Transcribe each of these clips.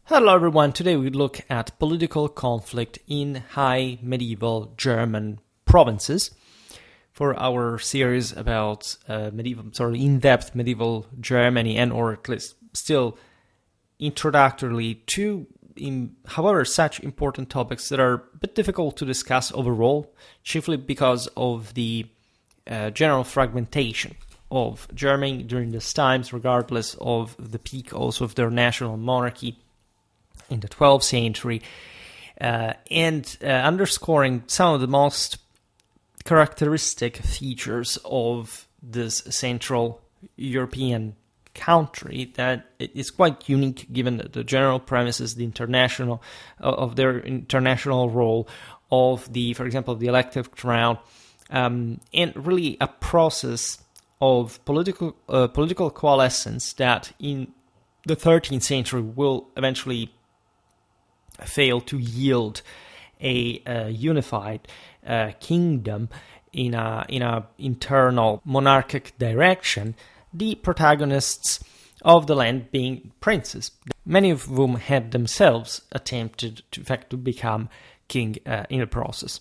Hello everyone, today we look at political conflict in high medieval German provinces for our series about in-depth medieval Germany and or at least still introductorily to however such important topics that are a bit difficult to discuss overall, chiefly because of the general fragmentation of Germany during these times, regardless of the peak also of their national monarchy in the 12th century, and underscoring some of the most characteristic features of this Central European country that is quite unique given the general premises, the international of their international role of the, for example, the elective crown, and really a process of political coalescence that in the 13th century will eventually fail to yield a unified kingdom in a internal monarchic direction, the protagonists of the land being princes, many of whom had themselves attempted to, in fact, to become king in the process.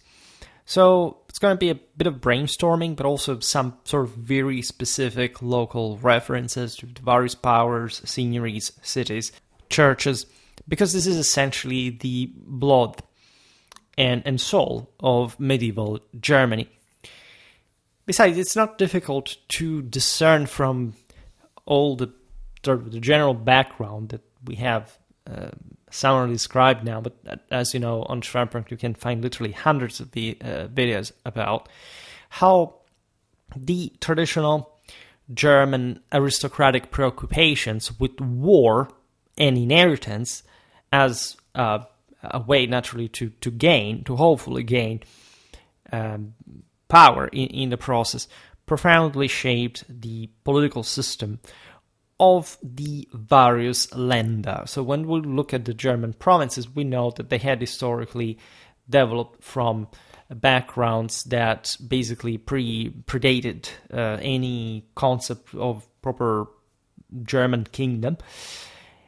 So it's going to be a bit of brainstorming, but also some sort of very specific local references to the various powers, seigneuries, cities, churches, because this is essentially the blood and soul of medieval Germany. Besides, it's not difficult to discern from all the general background that we have summarily described now, but as you know, on Schwerpunkt you can find literally hundreds of videos about how the traditional German aristocratic preoccupations with war and inheritance as a way naturally to hopefully gain power in the process, profoundly shaped the political system of the various Länder. So when we look at the German provinces, we know that they had historically developed from backgrounds that basically predated any concept of proper German kingdom,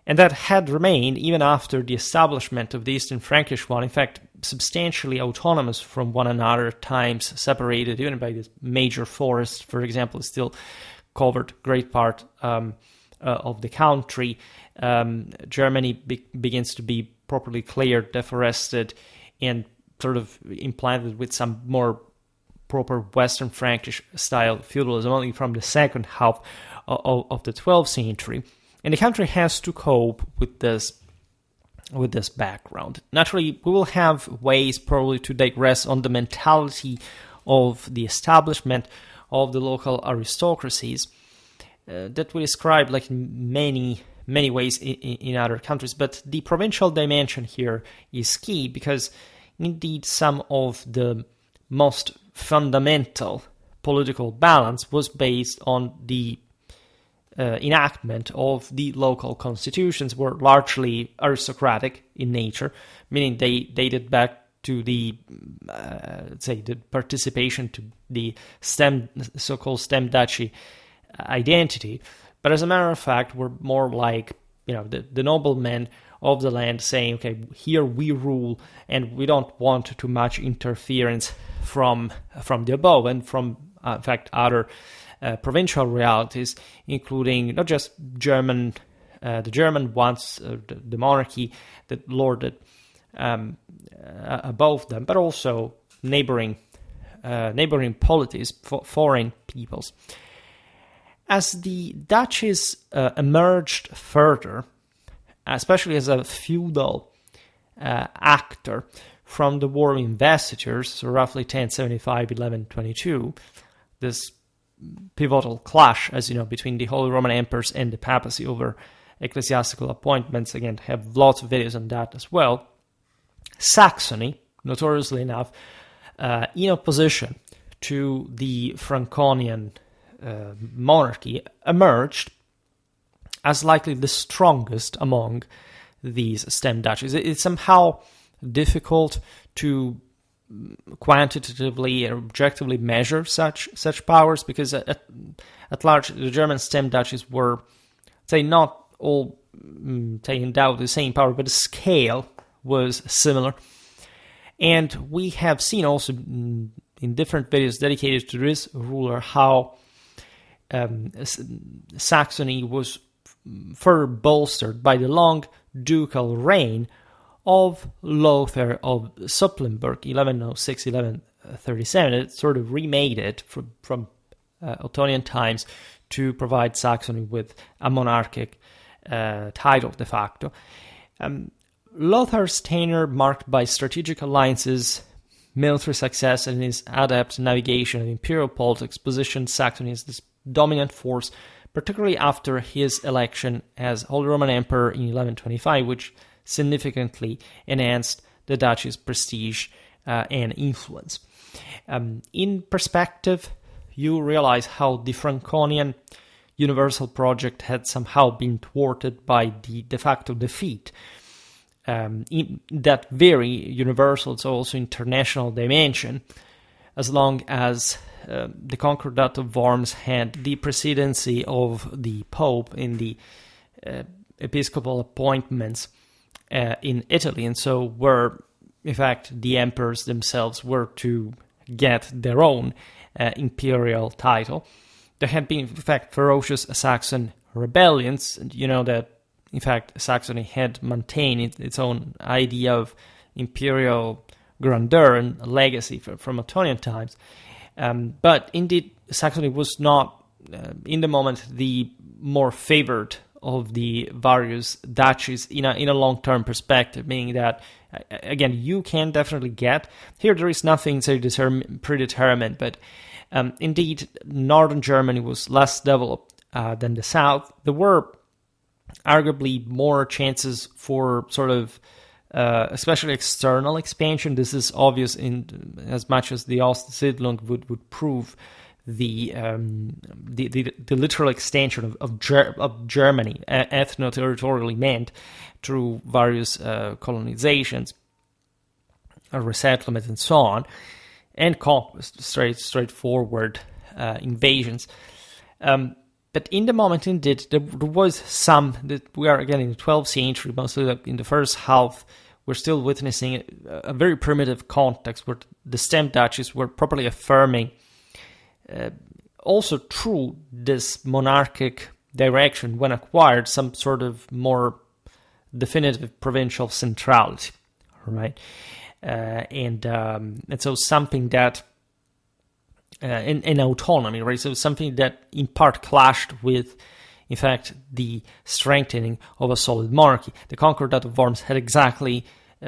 and that had remained even after the establishment of the Eastern Frankish one, in fact, substantially autonomous from one another, at times separated even by this major forest, for example, still covered great part of the country. Germany begins to be properly cleared, deforested, and sort of implanted with some more proper Western Frankish style feudalism only from the second half of the 12th century. And the country has to cope with this background. Naturally, we will have ways probably to digress on the mentality of the establishment of the local aristocracies that we describe like in many ways in other countries. But the provincial dimension here is key because indeed some of the most fundamental political balance was based on the enactment of the local constitutions were largely aristocratic in nature, meaning they dated back to the the participation to the so-called stem duchy identity. But as a matter of fact, were more like the noblemen of the land saying, okay, here we rule, and we don't want too much interference from the above and from in fact other provincial realities, including not just the German ones, the monarchy that lorded above them, but also neighboring polities, foreign peoples. As the duchies emerged further, especially as a feudal actor from the War of Investitures, so roughly 1075-1122, this pivotal clash, as you know, between the Holy Roman Emperors and the papacy over ecclesiastical appointments. Again, have lots of videos on that as well. Saxony, notoriously enough, in opposition to the Franconian monarchy, emerged as likely the strongest among these stem duchies. It's somehow difficult to quantitatively and objectively measure such powers because at large the German stem duchies were, say, not all endowed with the same power, but the scale was similar. And we have seen also in different videos dedicated to this ruler how Saxony was further bolstered by the long ducal reign of Lothar of Supplenburg, 1106-1137. It sort of remade it from Ottonian times to provide Saxony with a monarchic title de facto. Lothar's tenure, marked by strategic alliances, military success, and his adept navigation of imperial politics, positioned Saxony as this dominant force, particularly after his election as Holy Roman Emperor in 1125, which significantly enhanced the duchy's prestige and influence. In perspective, you realize how the Franconian universal project had somehow been thwarted by the de facto defeat in that very universal, so also international dimension, as long as the Concordat of Worms had the presidency of the Pope in the episcopal appointments in Italy, and so were, in fact, the emperors themselves were to get their own imperial title. There had been, in fact, ferocious Saxon rebellions, and you know that, in fact, Saxony had maintained its own idea of imperial grandeur and legacy from Ottonian times. But indeed, Saxony was not, in the moment, the more favored of the various duchies in a long-term perspective, meaning that, again, you can definitely get, here there is nothing predetermined, but indeed, northern Germany was less developed than the south. There were arguably more chances for sort of especially external expansion. This is obvious in as much as the Ostsiedlung would prove the literal extension of Germany, ethno-territorially meant through various colonizations, resettlement, and so on, and conquest, straightforward invasions. But in the moment, indeed, there was some, that we are again in the 12th century, mostly in the first half, we're still witnessing a very primitive context where the stem duchies were properly affirming, also through this monarchic direction, when acquired, some sort of more definitive provincial centrality, right? And so something that in autonomy, right? So something that in part clashed with, in fact, the strengthening of a solid monarchy. The Concordat of Worms had exactly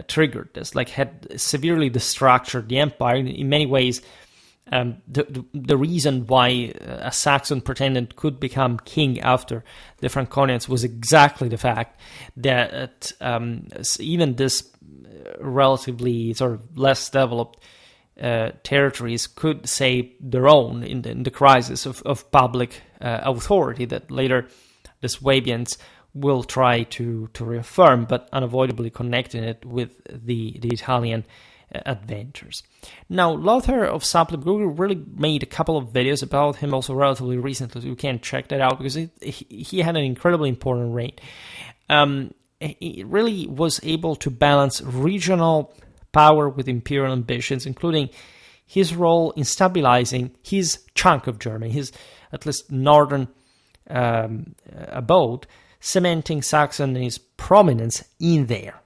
triggered this, like had severely destructured the empire. In many ways, the reason why a Saxon pretendant could become king after the Franconians was exactly the fact that even this relatively sort of less developed territories could save their own in the crisis of public authority that later the Swabians will try to reaffirm, but unavoidably connecting it with the Italian adventures. Now, Lothar of Supplenburg really made a couple of videos about him also relatively recently, so you can check that out, because he had an incredibly important reign. He really was able to balance regional power with imperial ambitions, including his role in stabilizing his chunk of Germany, his at least northern abode, cementing Saxony's prominence in there.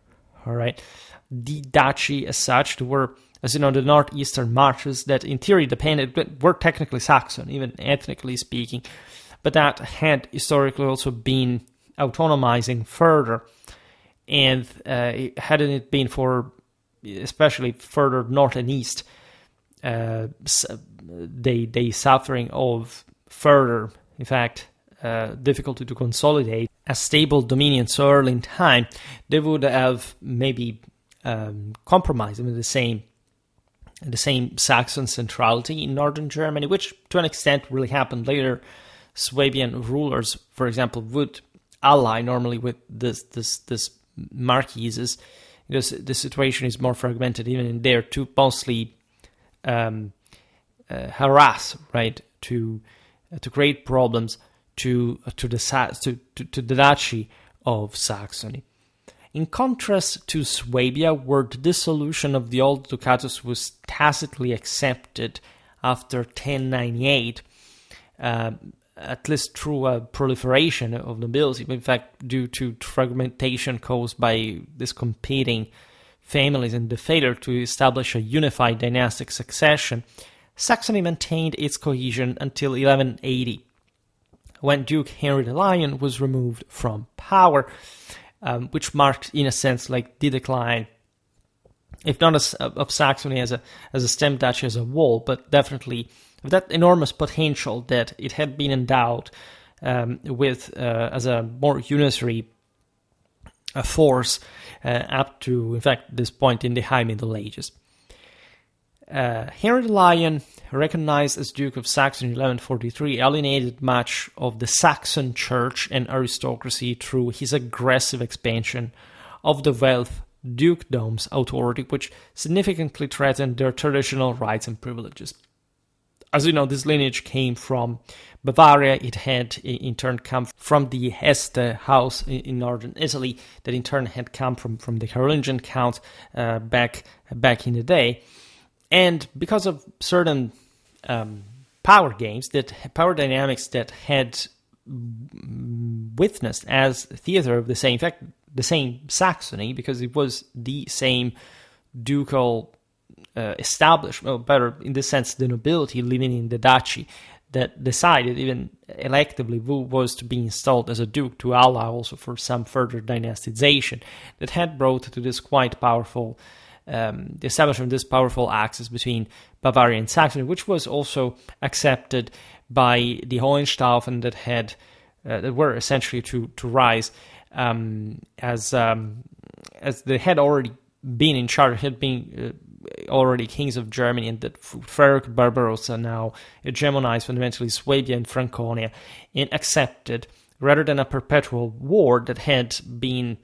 All right, the duchy, as such, were, as you know, the northeastern marches that in theory depended, but were technically Saxon, even ethnically speaking, but that had historically also been autonomizing further, and hadn't it been for especially further north and east, they suffering of further, in fact, difficulty to consolidate a stable dominion so early in time, they would have maybe compromised with the same Saxon centrality in northern Germany, which to an extent really happened later. Swabian rulers, for example, would ally normally with this marquises, because the situation is more fragmented even in there, to mostly harass, right, to create problems to the duchy of Saxony. In contrast to Swabia, where the dissolution of the old ducatus was tacitly accepted after 1098, at least through a proliferation of nobility, in fact, due to fragmentation caused by these competing families and the failure to establish a unified dynastic succession, Saxony maintained its cohesion until 1180, when Duke Henry the Lion was removed from power, which marked, in a sense, like the decline, if not of Saxony as a stem duchy as a whole, but definitely of that enormous potential that it had been endowed with as a more unitary force up to, in fact, this point in the High Middle Ages. Henry the Lion, recognized as Duke of Saxony in 1143, alienated much of the Saxon church and aristocracy through his aggressive expansion of the Welf dukedom's authority, which significantly threatened their traditional rights and privileges. As you know, this lineage came from Bavaria. It had in turn come from the Este house in northern Italy, that in turn had come from the Carolingian count back in the day. And because of certain power dynamics that had witnessed as theater of the same, in fact, the same Saxony, because it was the same ducal establishment, or better, in this sense, the nobility living in the duchy, that decided, even electively, who was to be installed as a duke, to allow also for some further dynastization, that had brought to this quite powerful the establishment of this powerful axis between Bavaria and Saxony, which was also accepted by the Hohenstaufen that were essentially to rise as they had already been in charge, had been already kings of Germany, and that Frederick Barbarossa now hegemonized fundamentally Swabia and Franconia, and accepted, rather than a perpetual war that had been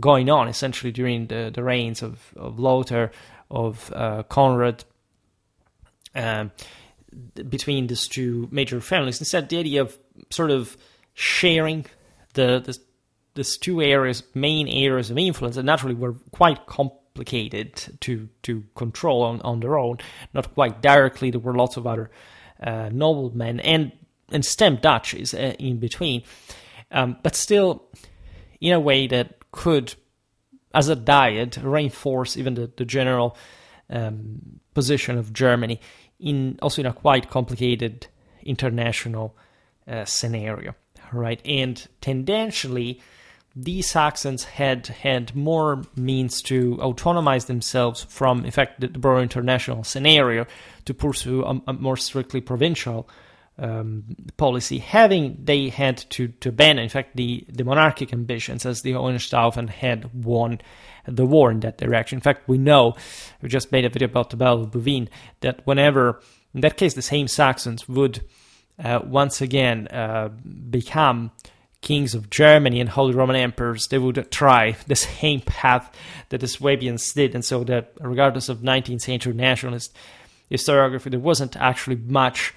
going on essentially during the reigns of Lothar, of Conrad, between these two major families. Instead, the idea of sort of sharing these two main areas of influence, that naturally were quite complicated to control on their own, not quite directly. There were lots of other noblemen and stem duchies in between, but still in a way that could, as a dyad, reinforce even the general position of Germany also in a quite complicated international scenario, right? And tendentially, these Saxons had more means to autonomize themselves from, in fact, the broader international scenario, to pursue a more strictly provincial policy. They had to abandon, in fact, the monarchic ambitions, as the Hohenstaufen had won the war in that direction. In fact, we just made a video about the Battle of Bouvines, that whenever, in that case, the same Saxons would once again become kings of Germany and Holy Roman Emperors, they would try the same path that the Swabians did, and so that regardless of 19th century nationalist historiography, there wasn't actually much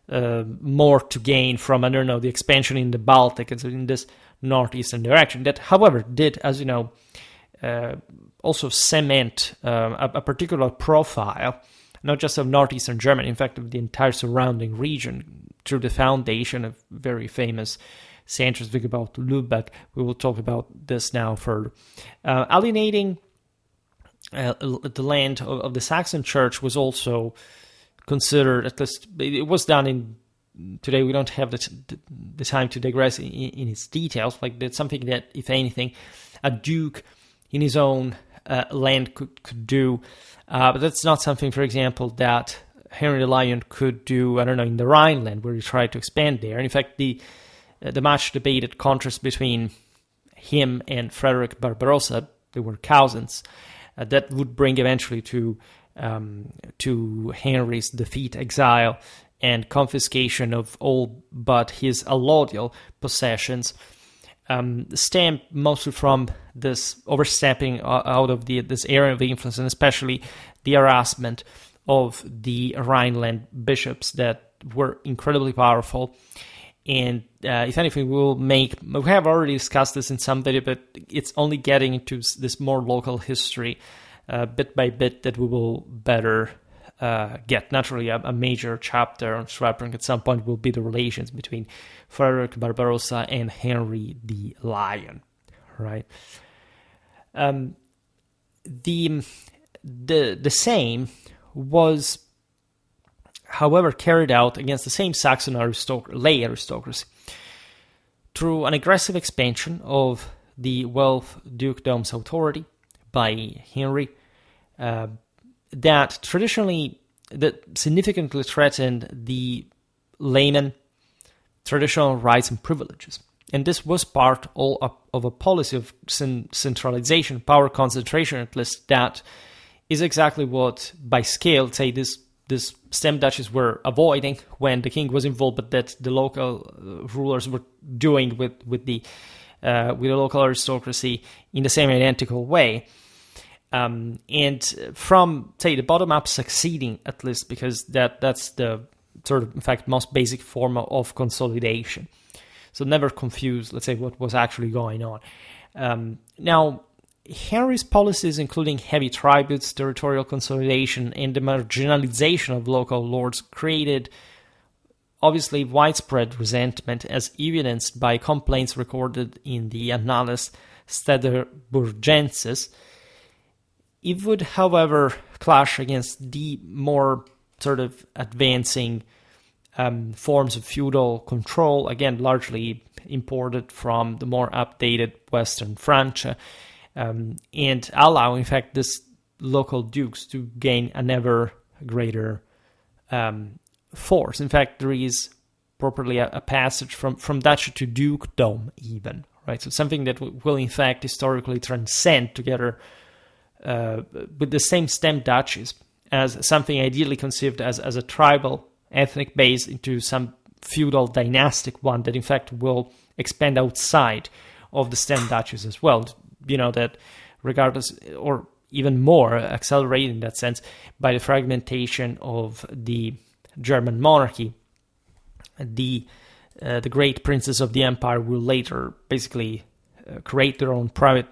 more to gain from, the expansion in the Baltic and so in this northeastern direction. That, however, did, as you know, also cement a particular profile, not just of northeastern Germany, in fact, of the entire surrounding region, through the foundation of very famous centers. Think about Lübeck. We will talk about this now further. Alienating the land of the Saxon church was also considered, at least it was done in, today we don't have the time to digress in its details, like that's something that, if anything, a duke in his own land could do, but that's not something, for example, that Henry the Lion could do, in the Rhineland, where he tried to expand there. And in fact, the much debated contrast between him and Frederick Barbarossa, they were cousins, that would bring eventually to Henry's defeat, exile, and confiscation of all but his allodial possessions, stem mostly from this overstepping out of this area of influence, and especially the harassment of the Rhineland bishops that were incredibly powerful And if anything, we have already discussed this in some video, but it's only getting into this more local history bit by bit that we will better get. Naturally, a major chapter on Schwerpunkt at some point will be the relations between Frederick Barbarossa and Henry the Lion, right? The same was, however, carried out against the same Saxon lay aristocracy through an aggressive expansion of the Welf dukedom's authority by Henry that significantly threatened the layman traditional rights and privileges. And this was part of a policy of centralization, power concentration, at least, that is exactly what, by scale, say this stem duchies were avoiding when the king was involved, but that the local rulers were doing with the local aristocracy in the same identical way. And from, say, the bottom up succeeding, at least, because that's the sort of, in fact, most basic form of consolidation. So never confuse, let's say, what was actually going on. Now, Henry's policies, including heavy tributes, territorial consolidation, and the marginalization of local lords, created, obviously, widespread resentment, as evidenced by complaints recorded in the Annales Stedterburgenses. It would, however, clash against the more sort of advancing forms of feudal control, again, largely imported from the more updated Western Francia, and allow, in fact, this local dukes to gain an ever greater force. In fact, there is properly a passage from duchy to dukedom even, right? So something that will, in fact, historically transcend together with the same stem duchies as something ideally conceived as a tribal ethnic base into some feudal dynastic one that, in fact, will expand outside of the stem duchies as well. You know, that regardless, or even more accelerated in that sense, by the fragmentation of the German monarchy, the great princes of the empire will later basically create their own private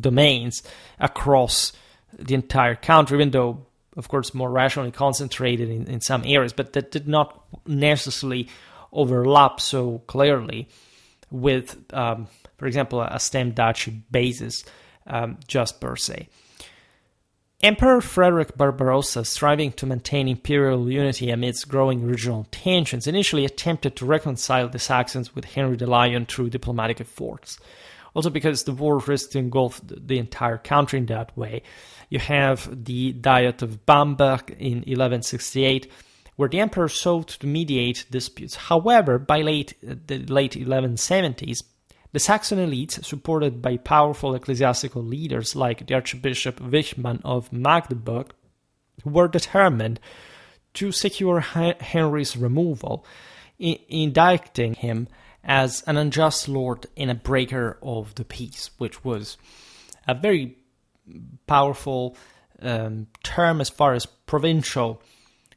domains across the entire country, even though, of course, more rationally concentrated in some areas, but that did not necessarily overlap so clearly with, for example, a stem duchy basis just per se. Emperor Frederick Barbarossa, striving to maintain imperial unity amidst growing regional tensions, initially attempted to reconcile the Saxons with Henry the Lion through diplomatic efforts. Also because the war risked to engulf the entire country in that way. You have the Diet of Bamberg in 1168, where the emperor sought to mediate disputes. However, by the late 1170s, the Saxon elites, supported by powerful ecclesiastical leaders like the Archbishop Wichmann of Magdeburg, were determined to secure Henry's removal, indicting him as an unjust lord and a breaker of the peace, which was a very powerful term as far as provincial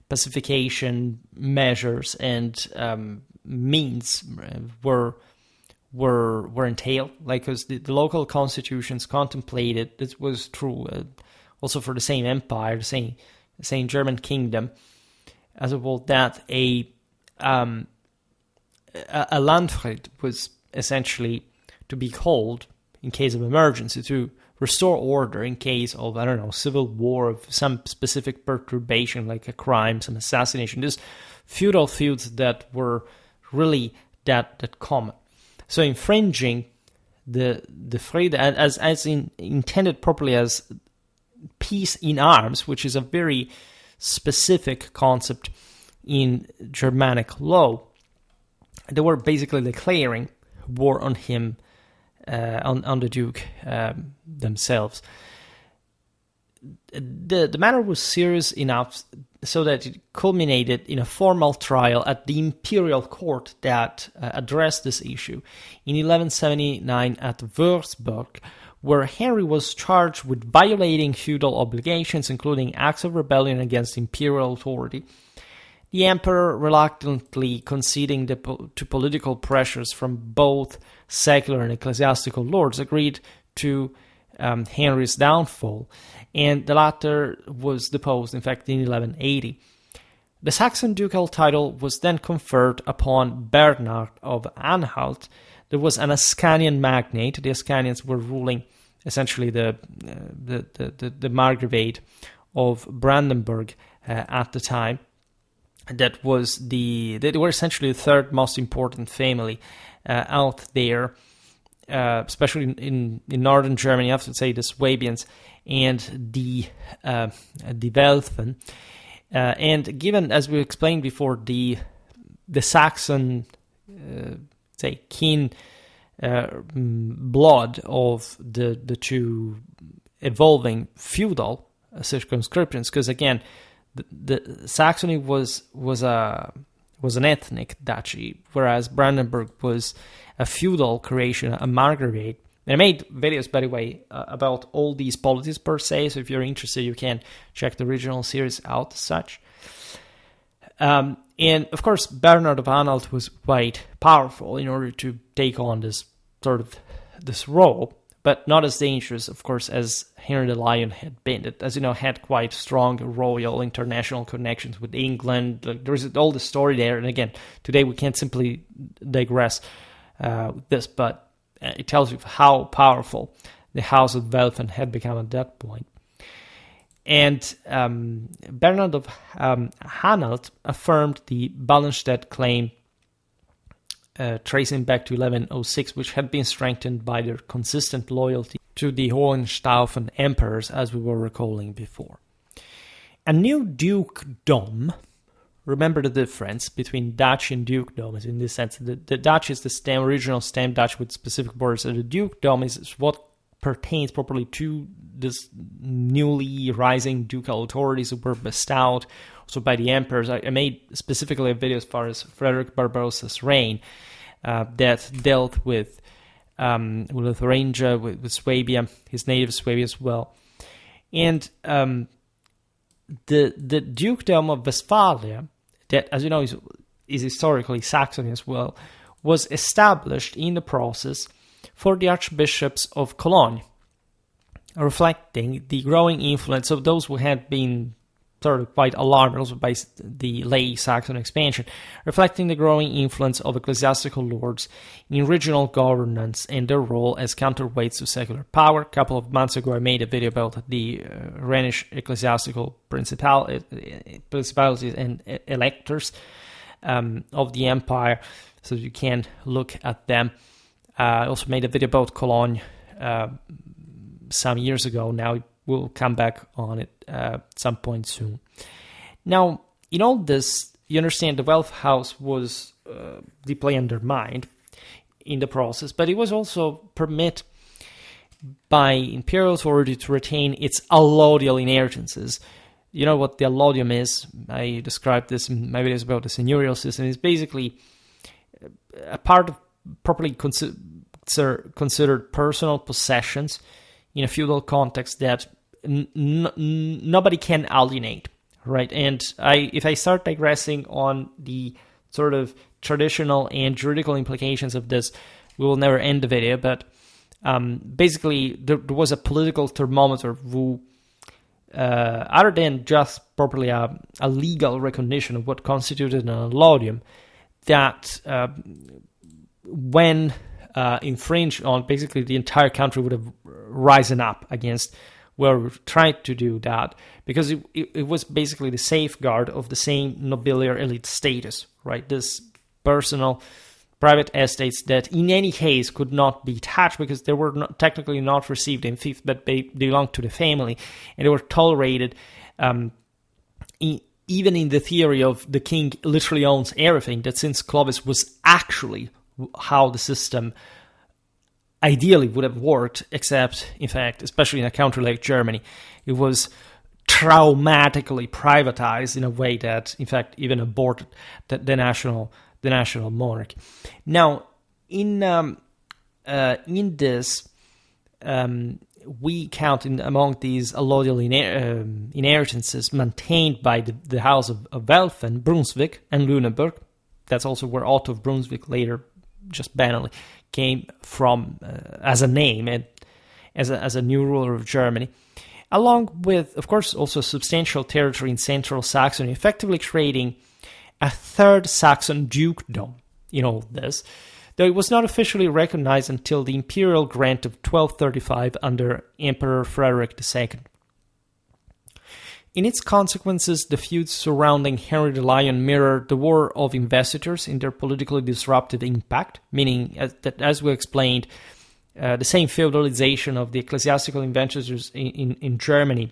pacification measures and means were entailed. Like, because the local constitutions contemplated, this was true also for the same empire, the same German kingdom as a whole, that a Landfried was essentially to be called in case of emergency to restore order in case of, civil war, of some specific perturbation like a crime, some assassination. These feudal feuds that were really that common. So infringing the Friede as intended properly as peace in arms, which is a very specific concept in Germanic law, they were basically declaring war on him, on the Duke themselves. The matter was serious enough so that it culminated in a formal trial at the imperial court that addressed this issue in 1179 at Würzburg, where Henry was charged with violating feudal obligations, including acts of rebellion against imperial authority. the emperor, reluctantly conceding to political pressures from both secular and ecclesiastical lords, agreed to Henry's downfall, and the latter was deposed, in fact, in 1180. The Saxon ducal title was then conferred upon Bernard of Anhalt. There was an Ascanian magnate. The Ascanians were ruling essentially the Margravate of Brandenburg at the time. They were essentially the third most important family out there, especially in northern Germany. I have to say the Swabians and the Welfen. And given, as we explained before, the Saxon, kin blood of the two evolving feudal circumscriptions, because again, the Saxony was an ethnic duchy, whereas Brandenburg was a feudal creation, a margravate. And I made videos, by the way, about all these polities per se, so if you're interested, you can check the original series out as such. And, of course, Bernard of Anhalt was quite powerful in order to take on this role, but not as dangerous, of course, as Henry the Lion had been. It, as you know, had quite strong royal international connections with England. There's all the story there, and again, today we can't simply digress this, but it tells you how powerful the House of Welfen had become at that point. And Bernard of Anhalt affirmed the Wallenstedt claim, tracing back to 1106, which had been strengthened by their consistent loyalty to the Hohenstaufen emperors, as we were recalling before. A new dukedom, remember the difference between duchy and dukedom is in this sense. The duchy is the original stem duchy with specific borders, and the dukedom is what pertains properly to this newly rising ducal authorities that were bestowed also by the emperors. I made specifically a video as far as Frederick Barbarossa's reign that dealt with Thuringia, with Swabia, his native Swabia as well. And the dukedom of Westphalia, that, as you know, is historically Saxony as well, was established in the process for the archbishops of Cologne, reflecting the growing influence of those who had been sort of quite alarmed also by the late Saxon expansion, reflecting the growing influence of ecclesiastical lords in regional governance and their role as counterweights to secular power. A couple of months ago, I made a video about the Rhenish ecclesiastical principalities and electors of the empire, so you can look at them. I also made a video about Cologne some years ago. Now we'll come back on it at some point soon. Now, in all this, you understand the Welf house was deeply undermined in the process, but it was also permitted by imperial authority to retain its allodial inheritances. You know what the allodium is? I described this in my videos about the seigneurial system. It's basically a part of properly considered personal possessions in a feudal context that nobody can alienate, right? And if I start digressing on the sort of traditional and juridical implications of this, we will never end the video, but basically there was a political thermometer who, other than just properly a legal recognition of what constituted an allodium, that when infringed on, basically the entire country would have risen up against whoever tried to do that, because it was basically the safeguard of the same nobiliar elite status, right? This personal private estates that in any case could not be touched because they were technically not received in fief, but they belonged to the family, and they were tolerated even in the theory of the king literally owns everything, that since Clovis was actually how the system ideally would have worked, except, in fact, especially in a country like Germany, it was traumatically privatized in a way that, in fact, even aborted the national monarch. Now, in this, we count among these allodial inheritances maintained by the House of Welf and Brunswick and Lüneburg. That's also where Otto of Brunswick later, just banally, came from as a name and as a new ruler of Germany, along with, of course, also substantial territory in central Saxony, effectively creating a third Saxon dukedom in all this, though it was not officially recognized until the imperial grant of 1235 under Emperor Frederick II. In its consequences, the feuds surrounding Henry the Lion mirrored the War of Investitures in their politically disruptive impact, meaning that, as we explained, the same feudalization of the ecclesiastical investitures in Germany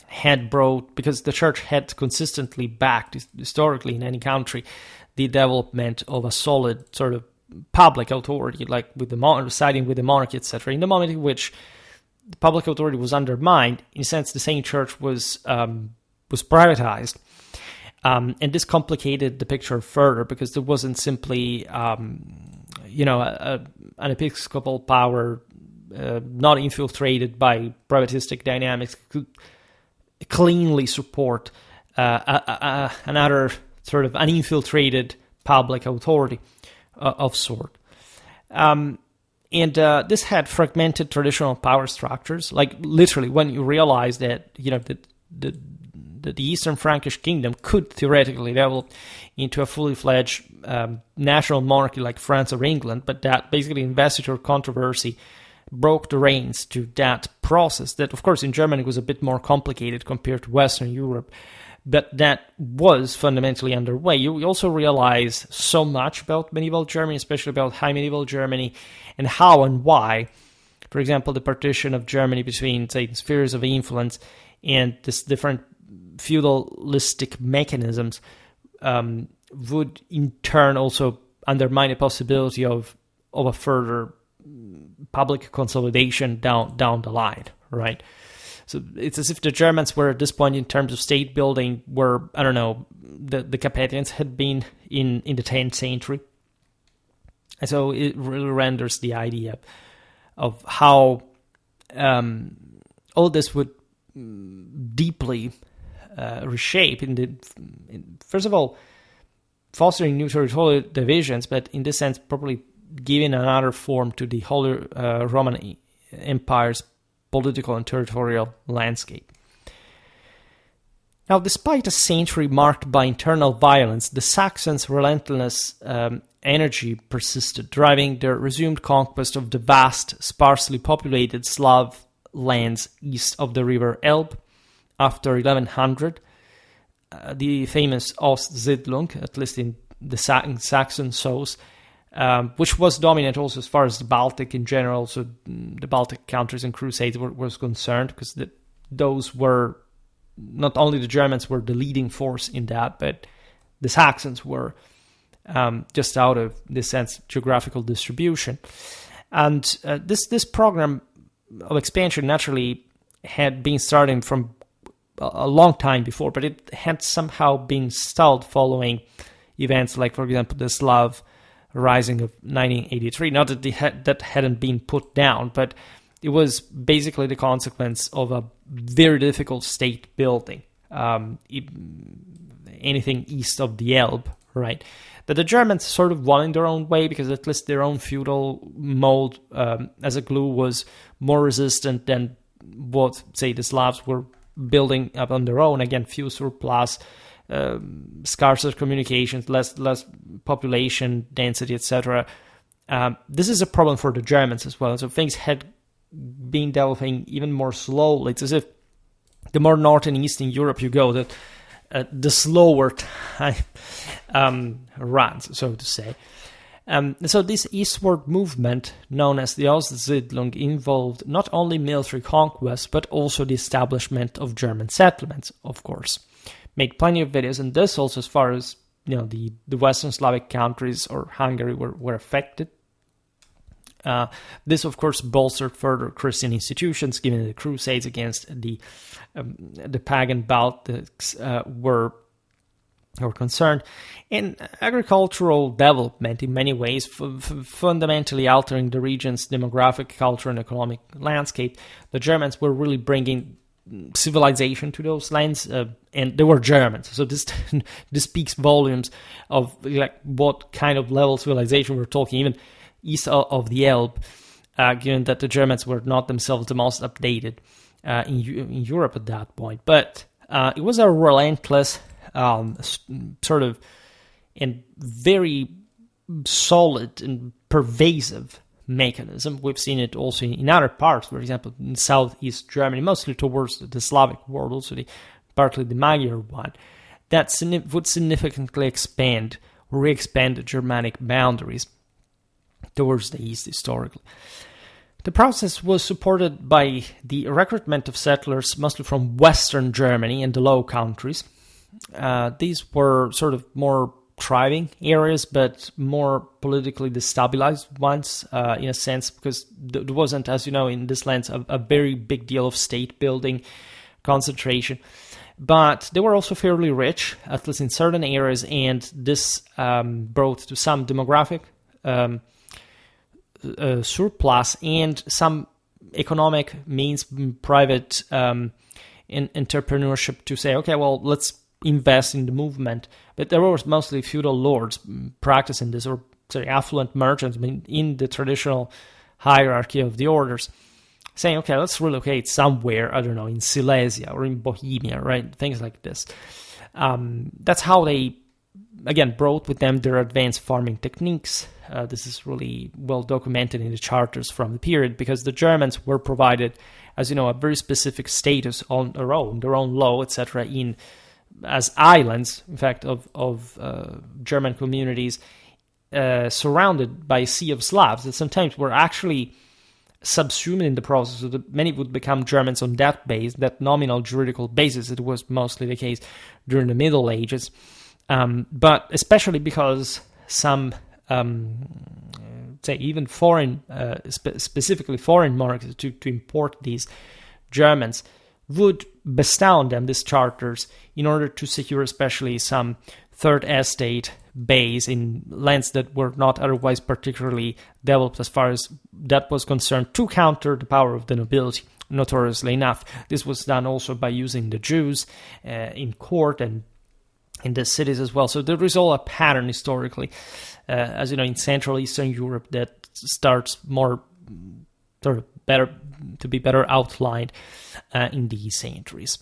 had brought, because the church had consistently backed, historically in any country, the development of a solid sort of public authority, like with the siding with the monarchy, etc. In the moment in which the public authority was undermined, in a sense, the same church was privatized, and this complicated the picture further because there wasn't simply, an episcopal power not infiltrated by privatistic dynamics could cleanly support another sort of uninfiltrated public authority of sort. And this had fragmented traditional power structures. Like literally, when you realize that the Eastern Frankish kingdom could theoretically develop into a fully fledged national monarchy like France or England, but that basically investiture controversy broke the reins to that process. That, of course, in Germany was a bit more complicated compared to Western Europe, but that was fundamentally underway. You also realize so much about medieval Germany, especially about high medieval Germany, and how and why, for example, the partition of Germany between, say, spheres of influence and this different feudalistic mechanisms would in turn also undermine the possibility of a further public consolidation down the line, right? So it's as if the Germans were at this point in terms of state building were, I don't know, the Carpathians had been in the 10th century. And so it really renders the idea of how all this would deeply reshape first of all, fostering new territorial divisions, but in this sense, probably giving another form to the Holy Roman Empire's political and territorial landscape. Now, despite a century marked by internal violence, the Saxons' relentless energy persisted, driving their resumed conquest of the vast, sparsely populated Slav lands east of the river Elbe. After 1100, the famous Ostsiedlung, at least in the Saxon source, which was dominant also as far as the Baltic in general, so the Baltic countries and Crusades was concerned, because those were, not only the Germans were the leading force in that, but the Saxons were just out of this sense geographical distribution. And this program of expansion naturally had been starting from a long time before, but it had somehow been stalled following events like, for example, the Slav Rising of 1983. Not that that hadn't been put down, but it was basically the consequence of a very difficult state building, anything east of the Elbe, right? That the Germans sort of won in their own way, because at least their own feudal mold as a glue was more resistant than what, say, the Slavs were building up on their own. Again, few surplus, scarcer communications, less population density, etc. This is a problem for the Germans as well. So things had been developing even more slowly. It's as if the more north and east in Europe you go, the slower time runs, so to say. So this eastward movement, known as the Ostsiedlung, involved not only military conquest, but also the establishment of German settlements, of course. Made plenty of videos, and this also as far as the Western Slavic countries or Hungary were affected. This, of course, bolstered further Christian institutions, given the Crusades against the pagan Baltics were or concerned, and agricultural development in many ways, fundamentally altering the region's demographic, culture, and economic landscape. The Germans were really bringing civilization to those lands, and they were Germans. So this speaks volumes of like what kind of level of civilization we're talking, even east of the Elbe, given that the Germans were not themselves the most updated in Europe at that point. But it was a relentless sort of and very solid and pervasive mechanism. We've seen it also in other parts, for example, in southeast Germany, mostly towards the Slavic world, also partly the Magyar one, that would significantly expand or re-expand the Germanic boundaries towards the east historically. The process was supported by the recruitment of settlers, mostly from Western Germany and the Low Countries. These were sort of more thriving areas, but more politically destabilized ones, in a sense, because there wasn't, as you know, in this lands, a very big deal of state building concentration. But they were also fairly rich, at least in certain areas, and this brought to some demographic surplus and some economic means, private entrepreneurship to say, okay, well, let's invest in the movement. But there were mostly feudal lords practicing this, or sorry, affluent merchants in the traditional hierarchy of the orders, saying, okay, let's relocate somewhere, I don't know, in Silesia or in Bohemia, right? Things like this. That's how they, again, brought with them their advanced farming techniques. This is really well documented in the charters from the period, because the Germans were provided, as you know, a very specific status on their own law, etc., as islands, in fact, of German communities surrounded by a sea of Slavs that sometimes were actually subsumed in the process, so that many would become Germans on that base, that nominal juridical basis. It was mostly the case during the Middle Ages, but especially because some, say, even foreign, specifically foreign markets to import these Germans would bestow on them these charters in order to secure especially some third estate base in lands that were not otherwise particularly developed as far as that was concerned, to counter the power of the nobility. Notoriously enough, this was done also by using the Jews in court and in the cities as well. So there is all a pattern historically, as you know, in Central Eastern Europe that starts more sort of better outlined in these centuries.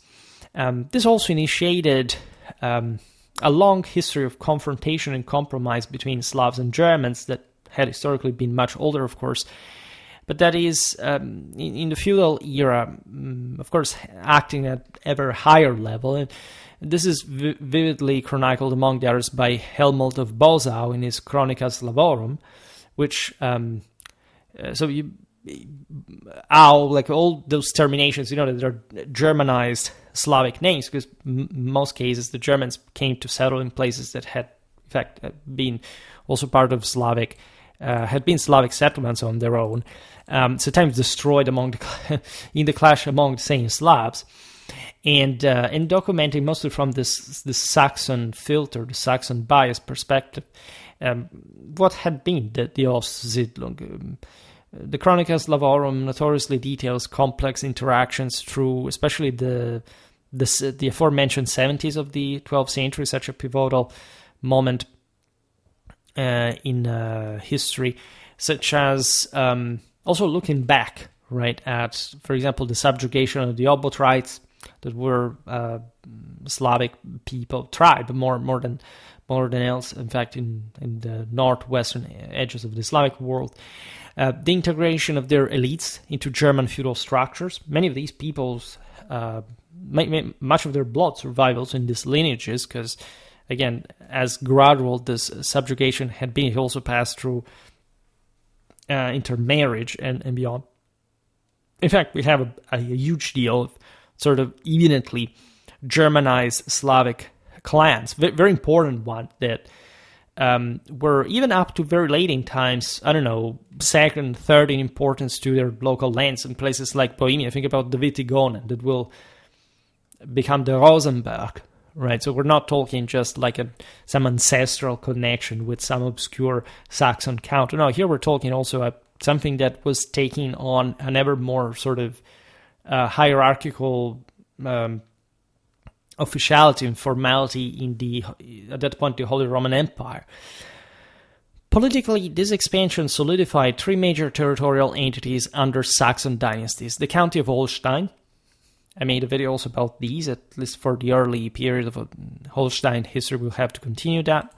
This also initiated a long history of confrontation and compromise between Slavs and Germans that had historically been much older, of course, but that is, in the feudal era, of course, acting at ever higher level. And this is vividly chronicled, among the others, by Helmut of Bosau in his Chronica Slavorum, which, like all those terminations, you know, that are Germanized Slavic names, because most cases the Germans came to settle in places that had, in fact, been also part of Slavic, had been Slavic settlements on their own, sometimes destroyed in the clash among the same Slavs, and documenting mostly from this Saxon filter, the Saxon bias perspective, what had been the Ostsiedlung. The Chronica Slavorum notoriously details complex interactions through, especially the aforementioned 70s of the 12th century, such a pivotal moment in history, such as also looking back, right, at, for example, the subjugation of the Obotrites that were Slavic people, tribe more than else, in fact, in the northwestern edges of the Slavic world. The integration of their elites into German feudal structures. Many of these peoples, much of their blood survivals in these lineages, because, again, as gradual this subjugation had been, it also passed through intermarriage and beyond. In fact, we have a huge deal of sort of eminently Germanized Slavic clans, very important one that were even up to very late in times, I don't know, second, third in importance to their local lands in places like Bohemia. Think about the Wittigonen that will become the Rosenberg, right? So we're not talking just like some ancestral connection with some obscure Saxon count. No, here we're talking also something that was taking on an ever more sort of hierarchical officiality and formality in at that point, the Holy Roman Empire. Politically, this expansion solidified three major territorial entities under Saxon dynasties. The County of Holstein. I made a video also about these, at least for the early period of Holstein history. We'll have to continue that.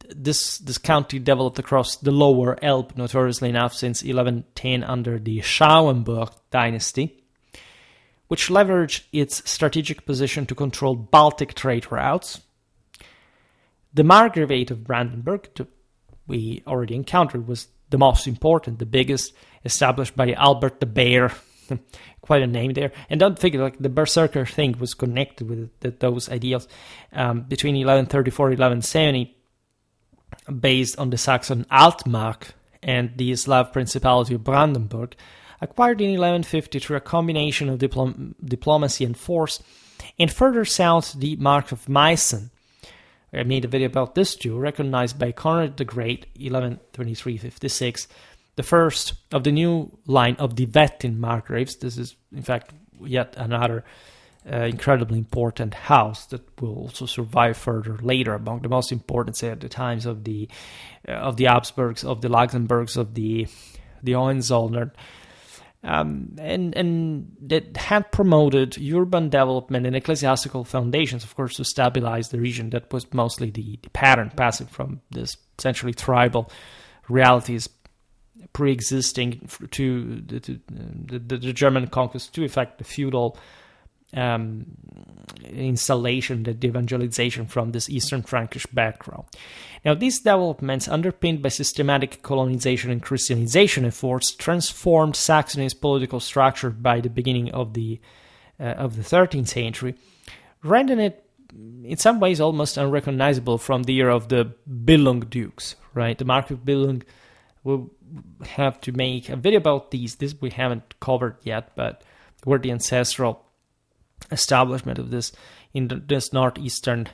This county developed across the lower Elbe, notoriously enough, since 1110 under the Schwerpunkt dynasty, which leveraged its strategic position to control Baltic trade routes. The Margravate of Brandenburg, we already encountered, was the most important, the biggest, established by Albert the Bear. Quite a name there. And don't think like the Berserker thing was connected with those ideals. Between 1134 and 1170, based on the Saxon Altmark and the Slav Principality of Brandenburg, acquired in 1150 through a combination of diplomacy and force, and further south the Mark of Meissen. I made a video about this too, recognized by Conrad the Great, 1123-56, the first of the new line of the Wettin Margraves. This is, in fact, yet another incredibly important house that will also survive further later, among the most important, say, at the times of the Habsburgs, of the Luxembourgs, of the Hohenzollern, and that had promoted urban development and ecclesiastical foundations, of course, to stabilize the region. That was mostly the pattern, passing from this essentially tribal realities pre-existing to the German conquest to, in fact, the feudal installation, the evangelization from this Eastern Frankish background. Now, these developments, underpinned by systematic colonization and Christianization efforts, transformed Saxony's political structure by the beginning of the 13th century, rendering it in some ways almost unrecognizable from the era of the Billung dukes, right? The Mark of Billung. We'll have to make a video about these. This we haven't covered yet, but were the ancestral establishment of this in this northeastern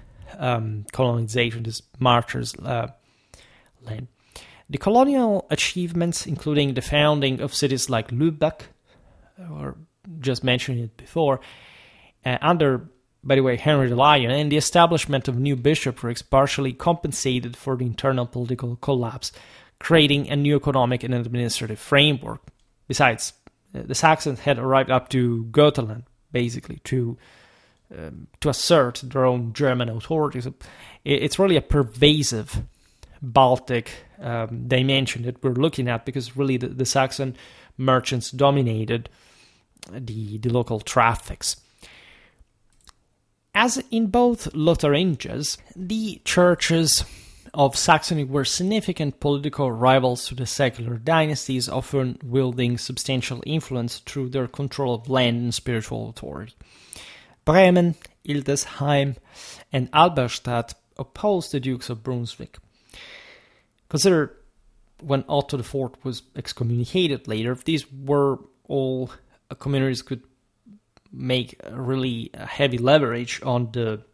colonization, this marchers' land. The colonial achievements, including the founding of cities like Lübeck, or just mentioned it before, under, by the way, Henry the Lion, and the establishment of new bishoprics partially compensated for the internal political collapse, creating a new economic and administrative framework. Besides, the Saxons had arrived up to Götaland, basically, to assert their own German authority. So it's really a pervasive Baltic dimension that we're looking at, because really the Saxon merchants dominated the local traffics. As in both Lotharingias, the churches of Saxony were significant political rivals to the secular dynasties, often wielding substantial influence through their control of land and spiritual authority. Bremen, Hildesheim, and Alberstadt opposed the Dukes of Brunswick. Consider when Otto IV was excommunicated later, these were all communities could make really heavy leverage on the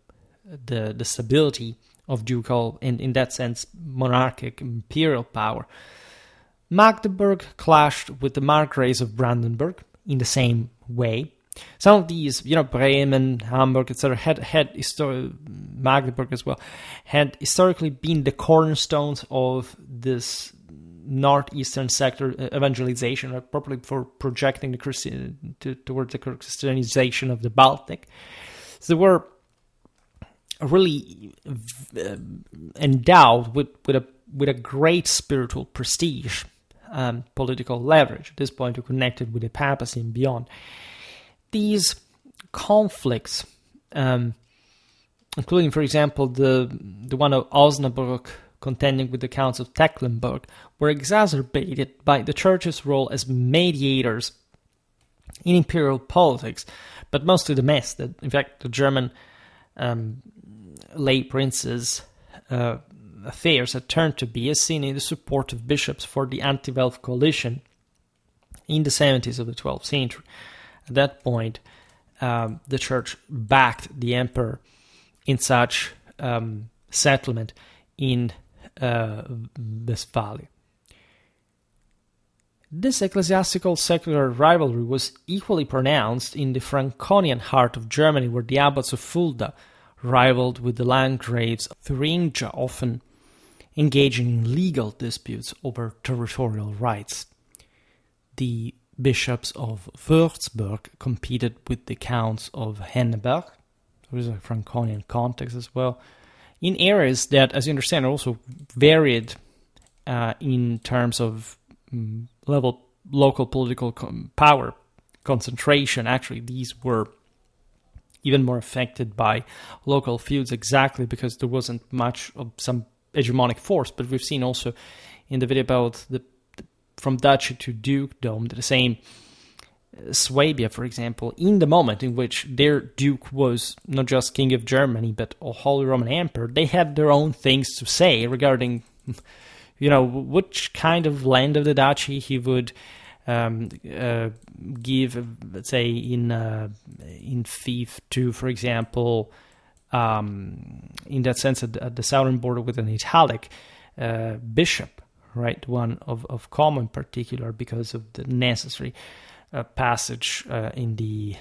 stability of ducal, and in that sense, monarchic imperial power. Magdeburg clashed with the Margraves of Brandenburg in the same way. Some of these, Bremen, Hamburg, etc., Magdeburg as well, had historically been the cornerstones of this northeastern sector evangelization, right, properly for projecting the towards the Christianization of the Baltic. So they were really endowed with a great spiritual prestige, political leverage. At this point, they're connected with the papacy and beyond. These conflicts, including, for example, the one of Osnabrück contending with the counts of Tecklenburg, were exacerbated by the church's role as mediators in imperial politics, but mostly domestic. In fact, the German lay princes' affairs had turned to be as seen in the support of bishops for the anti-Welf coalition in the 70s of the 12th century. At that point, the church backed the emperor in such settlement in Westphalia. This ecclesiastical-secular rivalry was equally pronounced in the Franconian heart of Germany, where the abbots of Fulda rivaled with the landgraves of Thuringia, often engaging in legal disputes over territorial rights. The bishops of Würzburg competed with the counts of Henneberg, there is a Franconian context as well, in areas that, as you understand, are also varied in terms of local political power concentration. Actually, these were even more affected by local feuds, exactly because there wasn't much of some hegemonic force. But we've seen also in the video about from duchy to dukedom, the same Swabia, for example, in the moment in which their duke was not just king of Germany, but a Holy Roman Emperor, they had their own things to say regarding, which kind of land of the duchy he would give, let's say, in fief to, for example, in that sense, at the southern border with an Italic bishop, right, one of common particular because of the necessary passage in the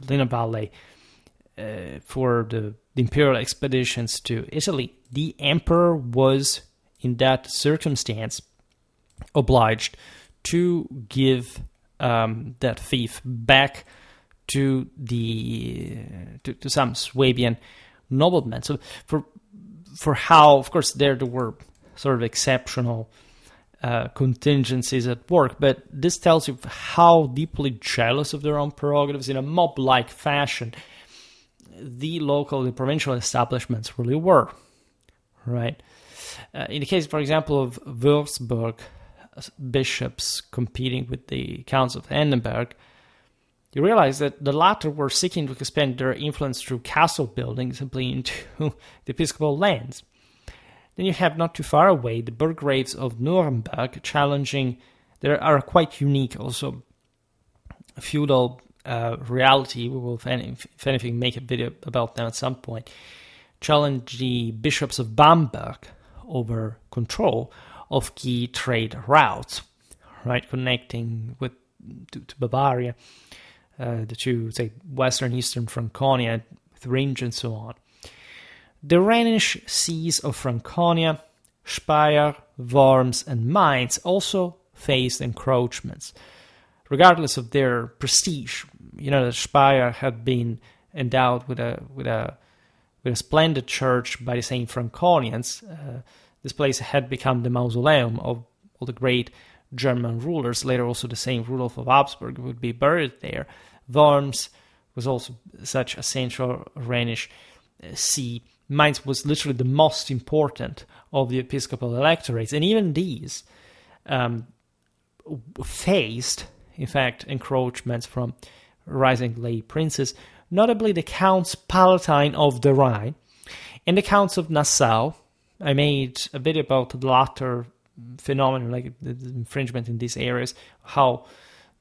Lena Valley for the imperial expeditions to Italy. The emperor was, in that circumstance, obliged to give that fief back to to some Swabian noblemen. So for how, of course, there were sort of exceptional contingencies at work, but this tells you how deeply jealous of their own prerogatives in a mob-like fashion the provincial establishments really were, right? In the case, for example, of Würzburg bishops competing with the counts of Henneberg, you realize that the latter were seeking to expand their influence through castle building simply into the episcopal lands. Then you have not too far away the burgraves of Nuremberg challenging, there are quite unique also feudal reality. We will, if anything, make a video about them at some point. Challenge the bishops of Bamberg over control of key trade routes, right, connecting to Bavaria, the two, say, western, eastern Franconia, Thuringia, and so on. The Rhenish sees of Franconia, Speyer, Worms, and Mainz also faced encroachments. Regardless of their prestige, that Speyer had been endowed with a splendid church by the same Franconians. This place had become the mausoleum of all the great German rulers. Later, also the same Rudolf of Habsburg would be buried there. Worms was also such a central Rhenish see. Mainz was literally the most important of the episcopal electorates, and even these faced, in fact, encroachments from rising lay princes, notably the Counts Palatine of the Rhine and the Counts of Nassau. I made a video about the latter phenomenon, like the infringement in these areas, how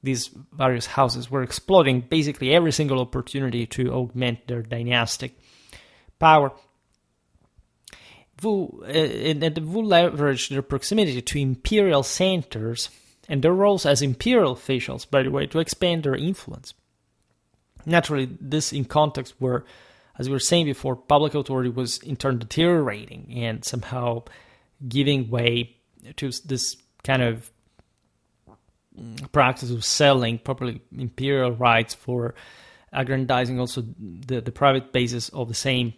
these various houses were exploiting basically every single opportunity to augment their dynastic power. They would leverage their proximity to imperial centers and their roles as imperial officials, by the way, to expand their influence. Naturally, this in context where, as we were saying before, public authority was in turn deteriorating and somehow giving way to this kind of practice of selling properly imperial rights for aggrandizing also the private bases of the same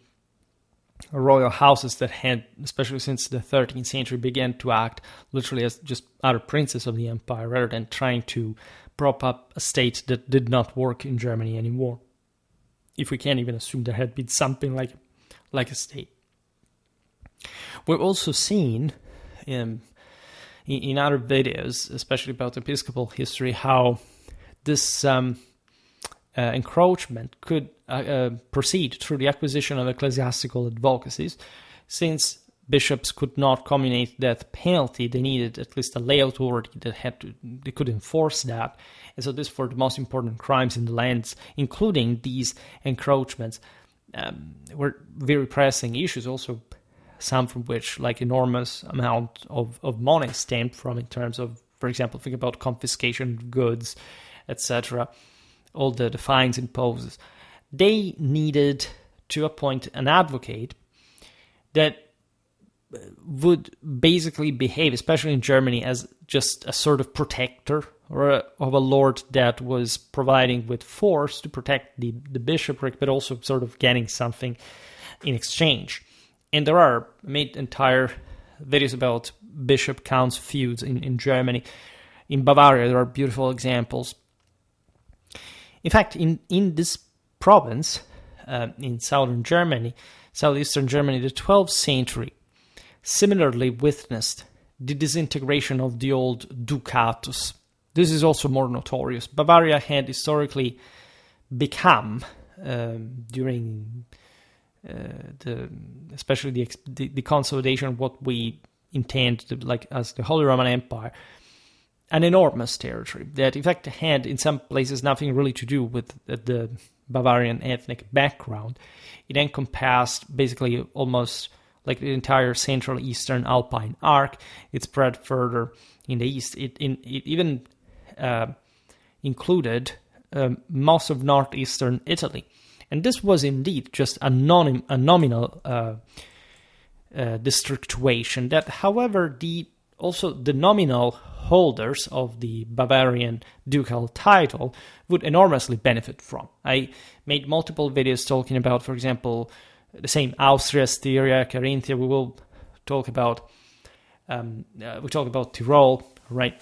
royal houses that had, especially since the 13th century, began to act literally as just other princes of the empire rather than trying to prop up a state that did not work in Germany anymore. If we can't even assume there had been something like a state. We've also seen in other videos, especially about episcopal history, how this encroachment could proceed through the acquisition of ecclesiastical advocacies, since bishops could not communicate death penalty. They needed at least a lay authority they could enforce that. And so this for the most important crimes in the lands, including these encroachments, were very pressing issues, also some from which like enormous amount of money stemmed from, in terms of, for example, think about confiscation of goods, etc., all the fines imposed. They needed to appoint an advocate that would basically behave, especially in Germany, as just a sort of protector or of a lord that was providing with force to protect the bishopric, but also sort of getting something in exchange. And there are made entire videos about bishop-counts feuds in Germany. In Bavaria, there are beautiful examples. In fact, in this province, in southeastern Germany, the 12th century similarly witnessed the disintegration of the old ducatus. This is also more notorious. Bavaria had historically become, during especially the consolidation of what we intend to, like as the Holy Roman Empire, an enormous territory that in fact had in some places nothing really to do with the Bavarian ethnic background. It encompassed basically almost like the entire central eastern Alpine arc. It spread further in the east. It even included most of northeastern Italy. And this was indeed just a nominal districtuation that, however, also the nominal holders of the Bavarian ducal title would enormously benefit from. I made multiple videos talking about, for example, the same Austria, Styria, Carinthia. We will talk about Tyrol, right?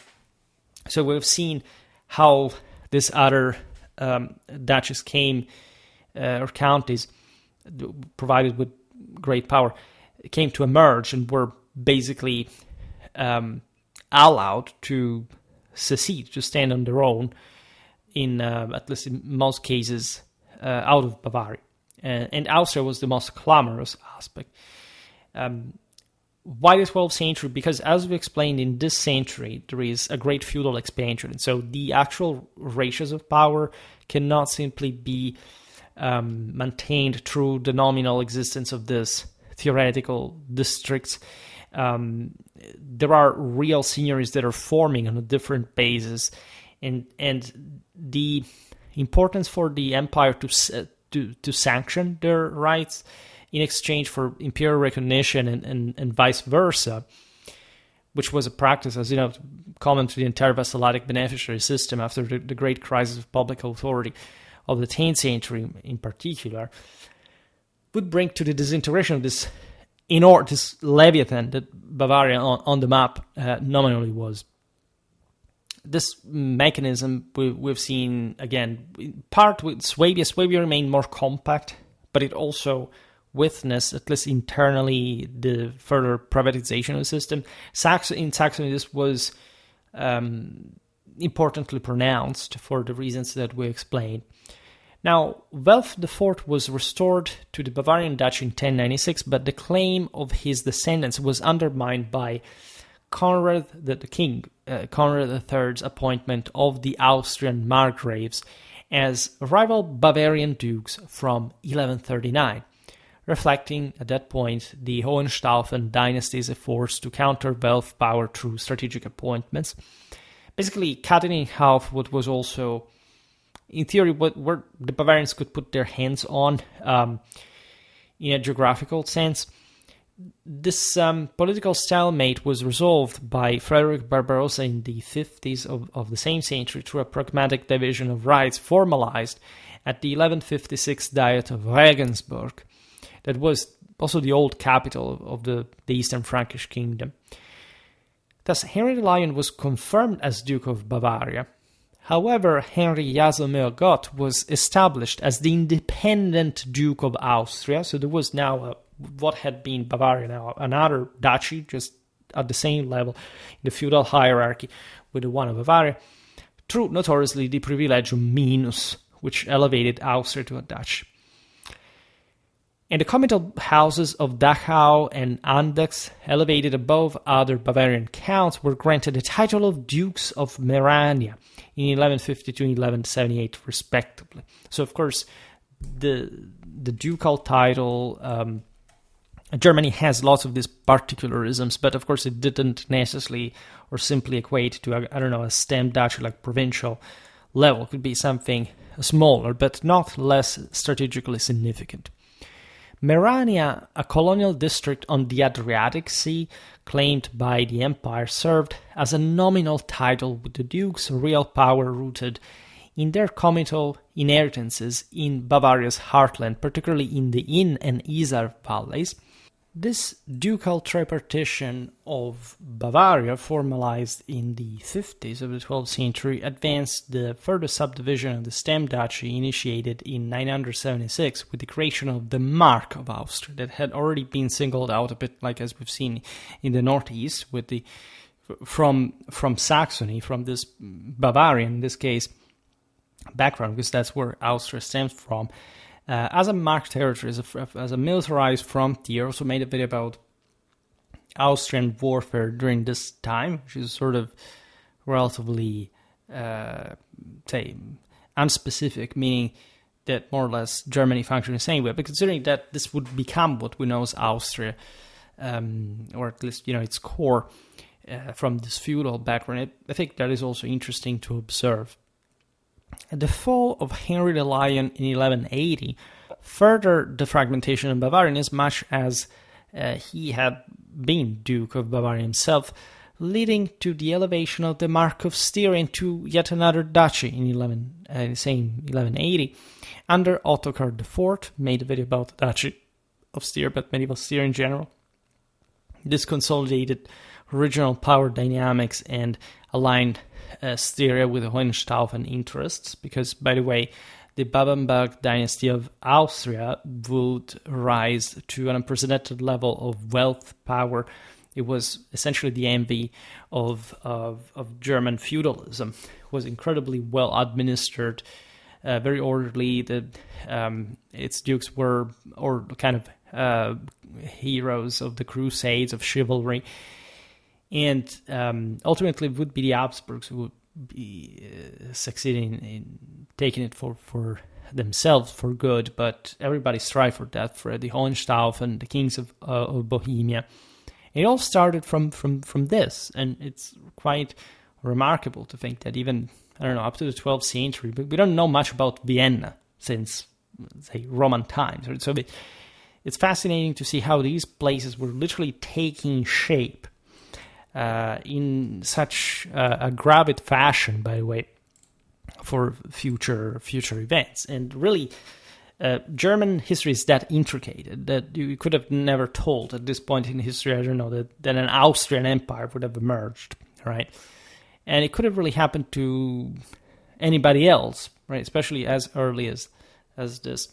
So we've seen how this other duchies came, or counties provided with great power, came to emerge and were basically allowed to secede, to stand on their own, in at least in most cases, out of Bavaria. And Austria was the most clamorous aspect. Why the 12th century? Because as we explained, in this century, there is a great feudal expansion. And so the actual ratios of power cannot simply be maintained through the nominal existence of this theoretical districts. There are real seigneuries that are forming on a different basis, and the importance for the empire to sanction their rights in exchange for imperial recognition and vice versa, which was a practice, as you know, common to the entire vassalitic beneficiary system after the great crisis of public authority of the 10th century in particular, would bring to the disintegration of this leviathan that Bavaria on the map nominally was. This mechanism we've seen, again, in part with Swabia. Swabia remained more compact, but it also witnessed, at least internally, the further privatization of the system. In Saxony, this was importantly pronounced for the reasons that we explained. Now, Welf IV was restored to the Bavarian Duchy in 1096, but the claim of his descendants was undermined by Conrad III's appointment of the Austrian margraves as rival Bavarian dukes from 1139, reflecting at that point the Hohenstaufen dynasty's efforts to counter Welf power through strategic appointments, basically cutting in half what was also, in theory, where the Bavarians could put their hands on in a geographical sense. This political stalemate was resolved by Frederick Barbarossa in the 50s of the same century through a pragmatic division of rights formalized at the 1156 Diet of Regensburg, that was also the old capital of the Eastern Frankish kingdom. Thus, Henry the Lion was confirmed as Duke of Bavaria. However, Henry Jasomer Gott was established as the independent Duke of Austria, so there was now what had been Bavaria, now another duchy, just at the same level in the feudal hierarchy with the one of Bavaria, through notoriously the Privilegium Minus, which elevated Austria to a duchy. And the comital houses of Dachau and Andechs, elevated above other Bavarian counts, were granted the title of Dukes of Merania in 1152 and 1178 respectively. So of course the ducal title, Germany has lots of these particularisms, but of course it didn't necessarily or simply equate to, a stem duchy like provincial level. It could be something smaller, but not less strategically significant. Merania, a colonial district on the Adriatic Sea claimed by the empire, served as a nominal title, with the dukes' real power rooted in their comital inheritances in Bavaria's heartland, particularly in the Inn and Isar valleys. This ducal tripartition of Bavaria, formalized in the 50s of the 12th century, advanced the further subdivision of the stem duchy initiated in 976 with the creation of the Mark of Austria, that had already been singled out a bit, like as we've seen in the northeast, with the from Saxony, from this Bavarian, in this case, background, because that's where Austria stems from. As a marked territory, as a militarized frontier. Also made a video about Austrian warfare during this time, which is sort of relatively, unspecific, meaning that more or less Germany functioned the same way. But considering that this would become what we know as Austria, or at least, its core from this feudal background, I think that is also interesting to observe. The fall of Henry the Lion in 1180 furthered the fragmentation of Bavaria, as much as he had been Duke of Bavaria himself, leading to the elevation of the Mark of Styria into yet another duchy in 1180 under Ottokar IV. Made a video about the Duchy of Styria, but medieval Styria in general. This consolidated regional power dynamics and aligned Styria with the Hohenstaufen interests, because, by the way, the Babenberg dynasty of Austria would rise to an unprecedented level of wealth power. It was essentially the envy of German feudalism. It was incredibly well administered, very orderly. Its dukes were heroes of the Crusades, of chivalry. And ultimately, it would be the Habsburgs who would be succeeding in taking it for themselves for good. But everybody strived for that, for the Hohenstaufen, the kings of Bohemia. And it all started from this, and it's quite remarkable to think that even, up to the 12th century, but we don't know much about Vienna since, say, Roman times. So it's fascinating to see how these places were literally taking shape in such a gravid fashion, by the way, for future events. And really, German history is that intricate that you could have never told at this point in history, that an Austrian empire would have emerged, right? And it could have really happened to anybody else, right? Especially as early as this.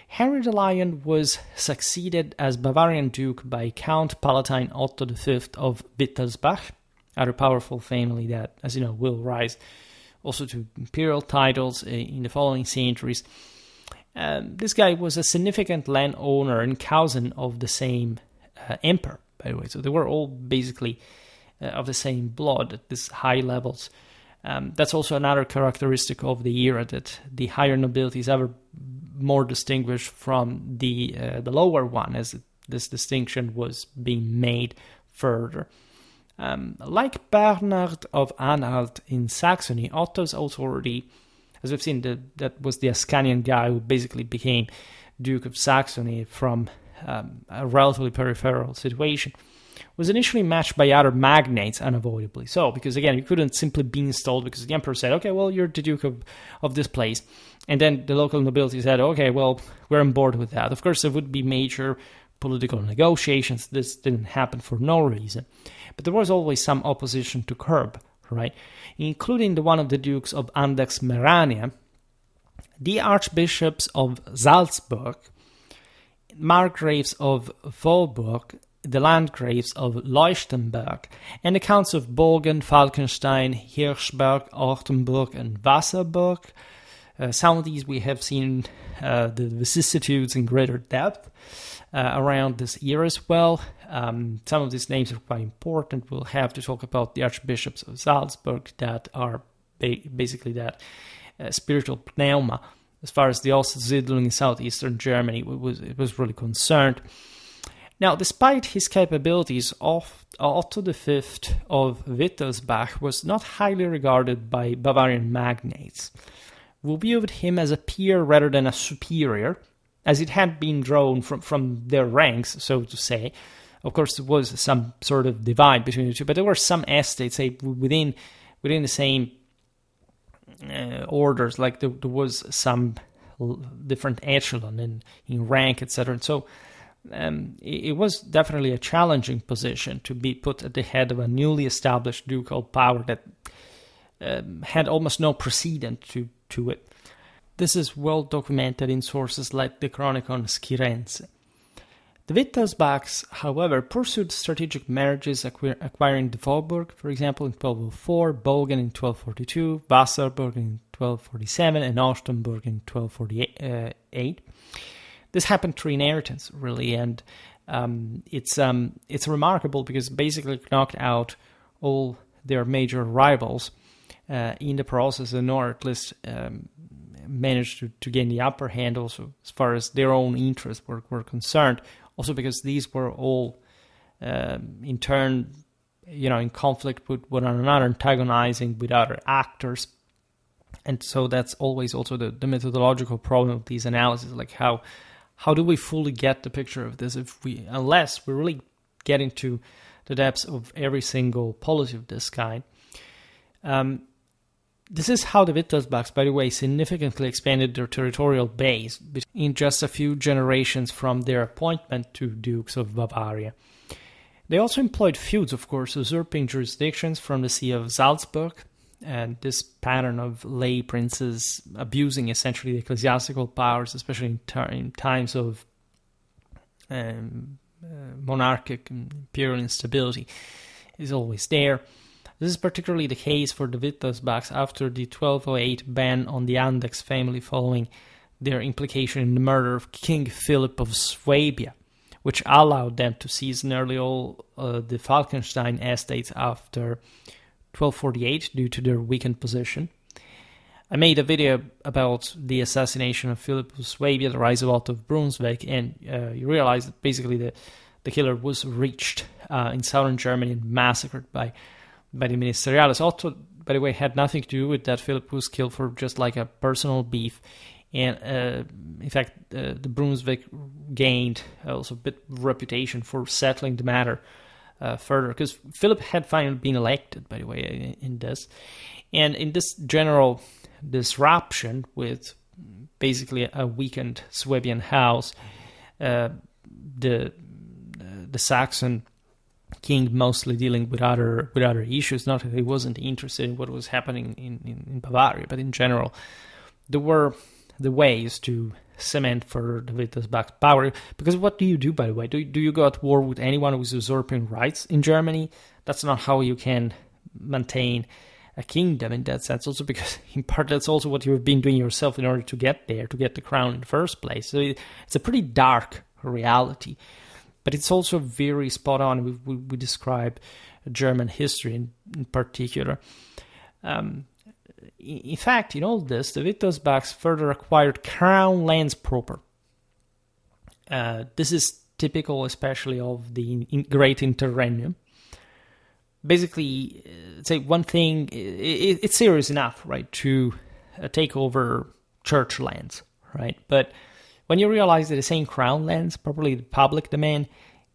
Henry the Lion was succeeded as Bavarian Duke by Count Palatine Otto V of Wittelsbach, a powerful family that, as you know, will rise also to imperial titles in the following centuries. This guy was a significant landowner and cousin of the same emperor, by the way. So they were all basically of the same blood at these high levels. That's also another characteristic of the era, that the higher nobility is ever more distinguished from the lower one, as this distinction was being made further. Like Bernard of Anhalt in Saxony, Otto's authority, as we've seen, that was the Ascanian guy who basically became Duke of Saxony from a relatively peripheral situation, was initially matched by other magnates unavoidably. So, because again, you couldn't simply be installed because the emperor said, okay, well, you're the Duke of this place. And then the local nobility said, okay, well, we're on board with that. Of course, there would be major political negotiations. This didn't happen for no reason. But there was always some opposition to curb, right? Including the one of the dukes of Andechs Merania, the archbishops of Salzburg, margraves of Vorburg, the landgraves of Leuchtenberg, and the counts of Bogen, Falkenstein, Hirschberg, Ortenburg, and Wasserburg, Some of these we have seen the vicissitudes in greater depth around this era as well. Some of these names are quite important. We'll have to talk about the archbishops of Salzburg that are basically that spiritual pneuma. As far as the Ostsiedlung in southeastern Germany, it was really concerned. Now, despite his capabilities, Otto V of Wittelsbach was not highly regarded by Bavarian magnates, who viewed him as a peer rather than a superior, as it had been drawn from their ranks, so to say. Of course, there was some sort of divide between the two, but there were some estates, say, within the same orders, like there was some different echelon in rank, etc. And so it was definitely a challenging position to be put at the head of a newly established ducal power that had almost no precedent to it. This is well documented in sources like the Chronicon Scirense. The Wittelsbachs, however, pursued strategic marriages, acquiring the Faubourg, for example, in 1204, Bogen in 1242, Wasserburg in 1247, and Ostenburg in 1248. This happened through inheritance, really, and it's remarkable because basically it knocked out all their major rivals in the process, and or at least managed to gain the upper hand also as far as their own interests were concerned. Also because these were all in turn, in conflict with one another, antagonizing with other actors. And so that's always also the methodological problem of these analyses, like how do we fully get the picture of this unless we really get into the depths of every single policy of this kind. This is how the Wittelsbachs, by the way, significantly expanded their territorial base in just a few generations from their appointment to Dukes of Bavaria. They also employed feuds, of course, usurping jurisdictions from the See of Salzburg, and this pattern of lay princes abusing essentially the ecclesiastical powers, especially in times of monarchic and imperial instability, is always there. This is particularly the case for the Wittelsbachs after the 1208 ban on the Andechs family following their implication in the murder of King Philip of Swabia, which allowed them to seize nearly all the Falkenstein estates after 1248 due to their weakened position. I made a video about the assassination of Philip of Swabia, the rise of Otto of Brunswick, and you realize that basically the killer was reached in southern Germany and massacred by the Ministeriales. Otto, by the way, had nothing to do with that. Philip was killed for just like a personal beef. And in fact, the Brunswick gained also a bit of reputation for settling the matter further, because Philip had finally been elected, by the way, in this. And in this general disruption with basically a weakened Swabian house, the Saxon king mostly dealing with other issues. Not that he wasn't interested in what was happening in Bavaria, but in general, there were the ways to cement further the Wittelsbach's power. Because what do you do, by the way? Do you go at war with anyone who's usurping rights in Germany? That's not how you can maintain a kingdom in that sense. Also because in part that's also what you've been doing yourself in order to get there, to get the crown in the first place. So it's a pretty dark reality. But it's also very spot on. We describe German history in particular. In fact, in all this, the Wittelsbachs further acquired crown lands proper. This is typical especially of the Great Interregnum. Basically, say one thing, it's serious enough, right, to take over church lands, right? But when you realize that the same crown lands, probably the public domain,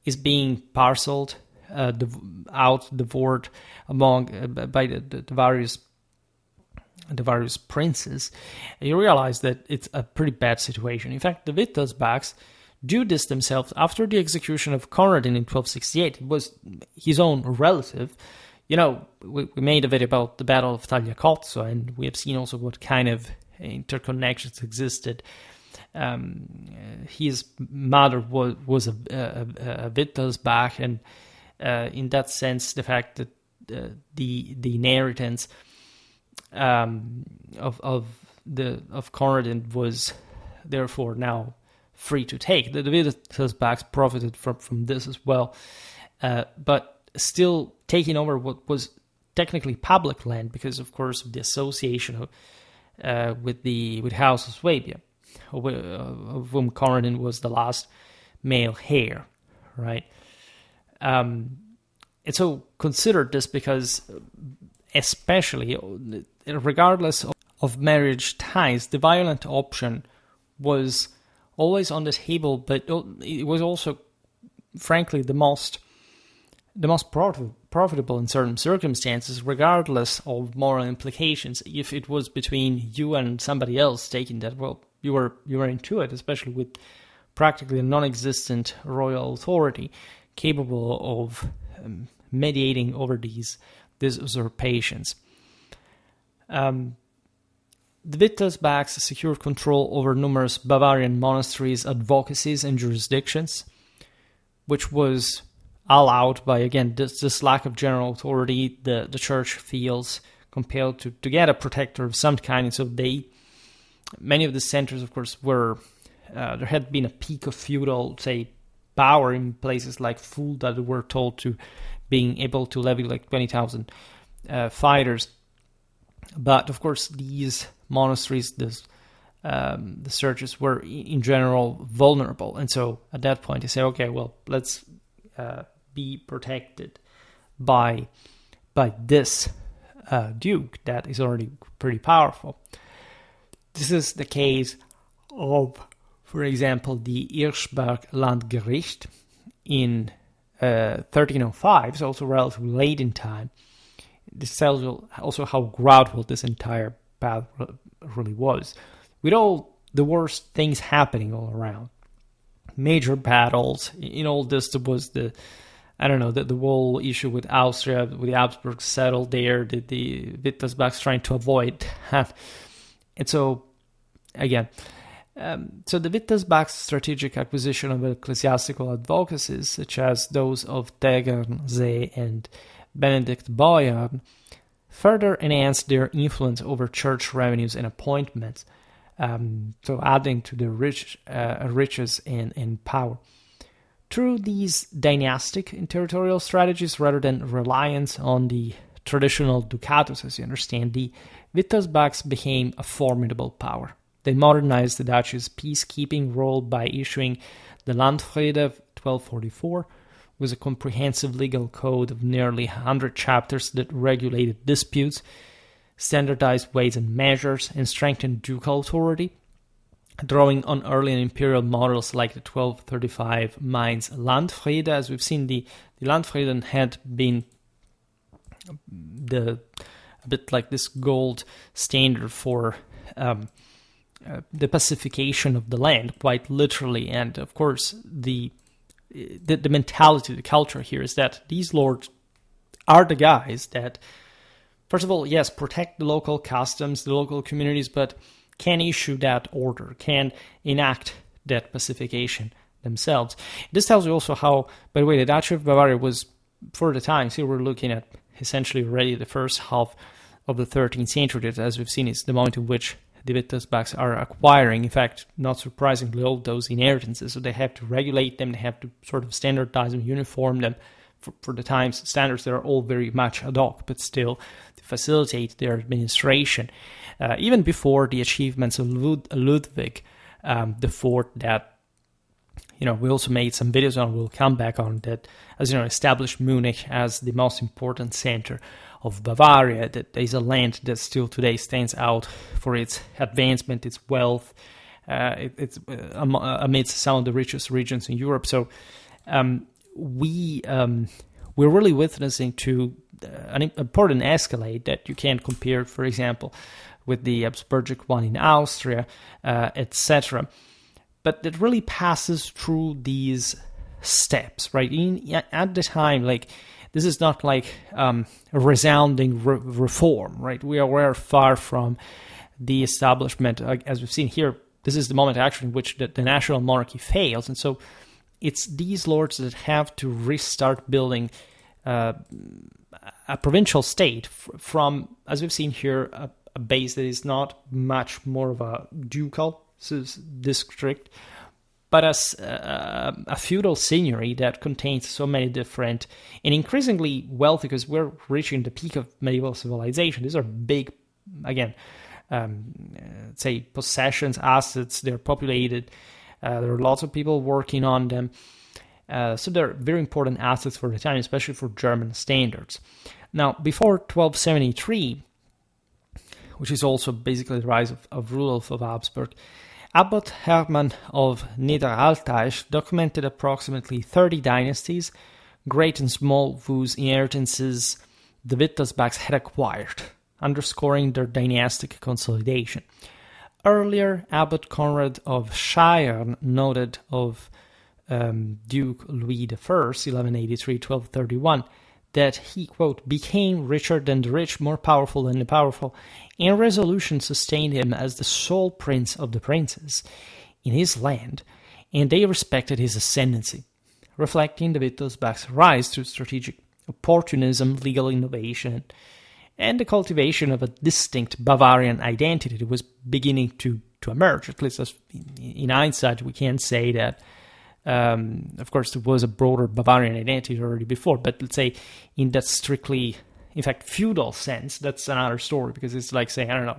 is being parceled devoured among by the various princes, you realize that it's a pretty bad situation. In fact, the Wittelsbachs do this themselves after the execution of Conradin in 1268. It was his own relative. We made a video about the Battle of Tagliacozzo, and we have seen also what kind of interconnections existed. His mother was a Wittelsbach, and in that sense, the fact that the inheritance of of Conradin was therefore now free to take. The Wittelsbachs profited from this as well, but still taking over what was technically public land because, of course, of the association with House of Swabia, of whom Conradin was the last male heir, right? And so consider this because, especially, regardless of marriage ties, the violent option was always on the table, but it was also, frankly, the most profitable in certain circumstances, regardless of moral implications. If it was between you and somebody else taking that, well, you were into it, especially with practically a non-existent royal authority capable of mediating over these usurpations. The Wittelsbachs secured control over numerous Bavarian monasteries, advocacies, and jurisdictions, which was allowed by, again, this lack of general authority. The church feels compelled to get a protector of some kind, and so many of the centers, of course, were there had been a peak of feudal, say, power in places like Fulda that were told to being able to levy like 20,000 fighters. But of course, these monasteries, the churches were in general vulnerable, and so at that point, they say, okay, well, let's be protected by this duke that is already pretty powerful. This is the case of, for example, the Irschberg Landgericht in 1305, so also relatively late in time. This tells you also how gradual this entire path really was, with all the worst things happening all around. Major battles. In all this, there was the whole issue with Austria, with the Habsburgs settled there, the Wittelsbachs trying to avoid that. And so, again, so the Wittelsbachs' strategic acquisition of ecclesiastical advocacies, such as those of Tegernsee and Benedict Boyard, further enhanced their influence over church revenues and appointments, so adding to their riches and power. Through these dynastic and territorial strategies, rather than reliance on the traditional ducatus, as you understand, the Wittelsbachs became a formidable power. They modernized the duchy's peacekeeping role by issuing the Landfriede of 1244, with a comprehensive legal code of nearly 100 chapters that regulated disputes, standardized weights and measures, and strengthened ducal authority, drawing on early imperial models like the 1235 Mainz Landfriede. As we've seen, the Landfrieden had been a bit like this gold standard for the pacification of the land, quite literally. And of course, the mentality, the culture here is that these lords are the guys that, first of all, yes, protect the local customs, the local communities, but can issue that order, can enact that pacification themselves. This tells you also how, by the way, the Duchy of Bavaria was, for the times, here we're looking at essentially already the first half of the 13th century, that, as we've seen, is the moment in which the Wittelsbachs are acquiring, in fact, not surprisingly, all those inheritances. So they have to regulate them, they have to sort of standardize them, uniform them for the times. Standards that are all very much ad hoc, but still to facilitate their administration. Even before the achievements of Ludwig IV, that, we also made some videos on, we'll come back on that, as established Munich as the most important center of Bavaria, that is a land that still today stands out for its advancement, its wealth, it's amidst some of the richest regions in Europe. So we're really witnessing to an important escalade that you can't compare, for example, with the Habsburgic one in Austria, etc. But it really passes through these steps, right? At the time, this is not like a resounding reform, right? We are far from the establishment, as we've seen here. This is the moment actually in which the national monarchy fails, and so it's these lords that have to restart building a provincial state from, as we've seen here, a base that is not much more of a ducal district, but as a feudal seigneury that contains so many different and increasingly wealthy, because we're reaching the peak of medieval civilization. These are big, again, say possessions, assets. They're populated. There are lots of people working on them. So they're very important assets for the time, especially for German standards. Now, before 1273, which is also basically the rise of Rudolf of Habsburg, Abbot Hermann of Niederaltaich documented approximately 30 dynasties, great and small, whose inheritances the Wittelsbachs had acquired, underscoring their dynastic consolidation. Earlier, Abbot Conrad of Scheyern noted of Duke Louis I, 1183-1231, that he, quote, became richer than the rich, more powerful than the powerful, and resolution sustained him as the sole prince of the princes in his land, and they respected his ascendancy, reflecting the Wittelsbachs' rise through strategic opportunism, legal innovation, and the cultivation of a distinct Bavarian identity that was beginning to emerge. At least as in hindsight, we can say that of course, there was a broader Bavarian identity already before, but let's say in that strictly, in fact, feudal sense, that's another story, because it's like saying, I don't know,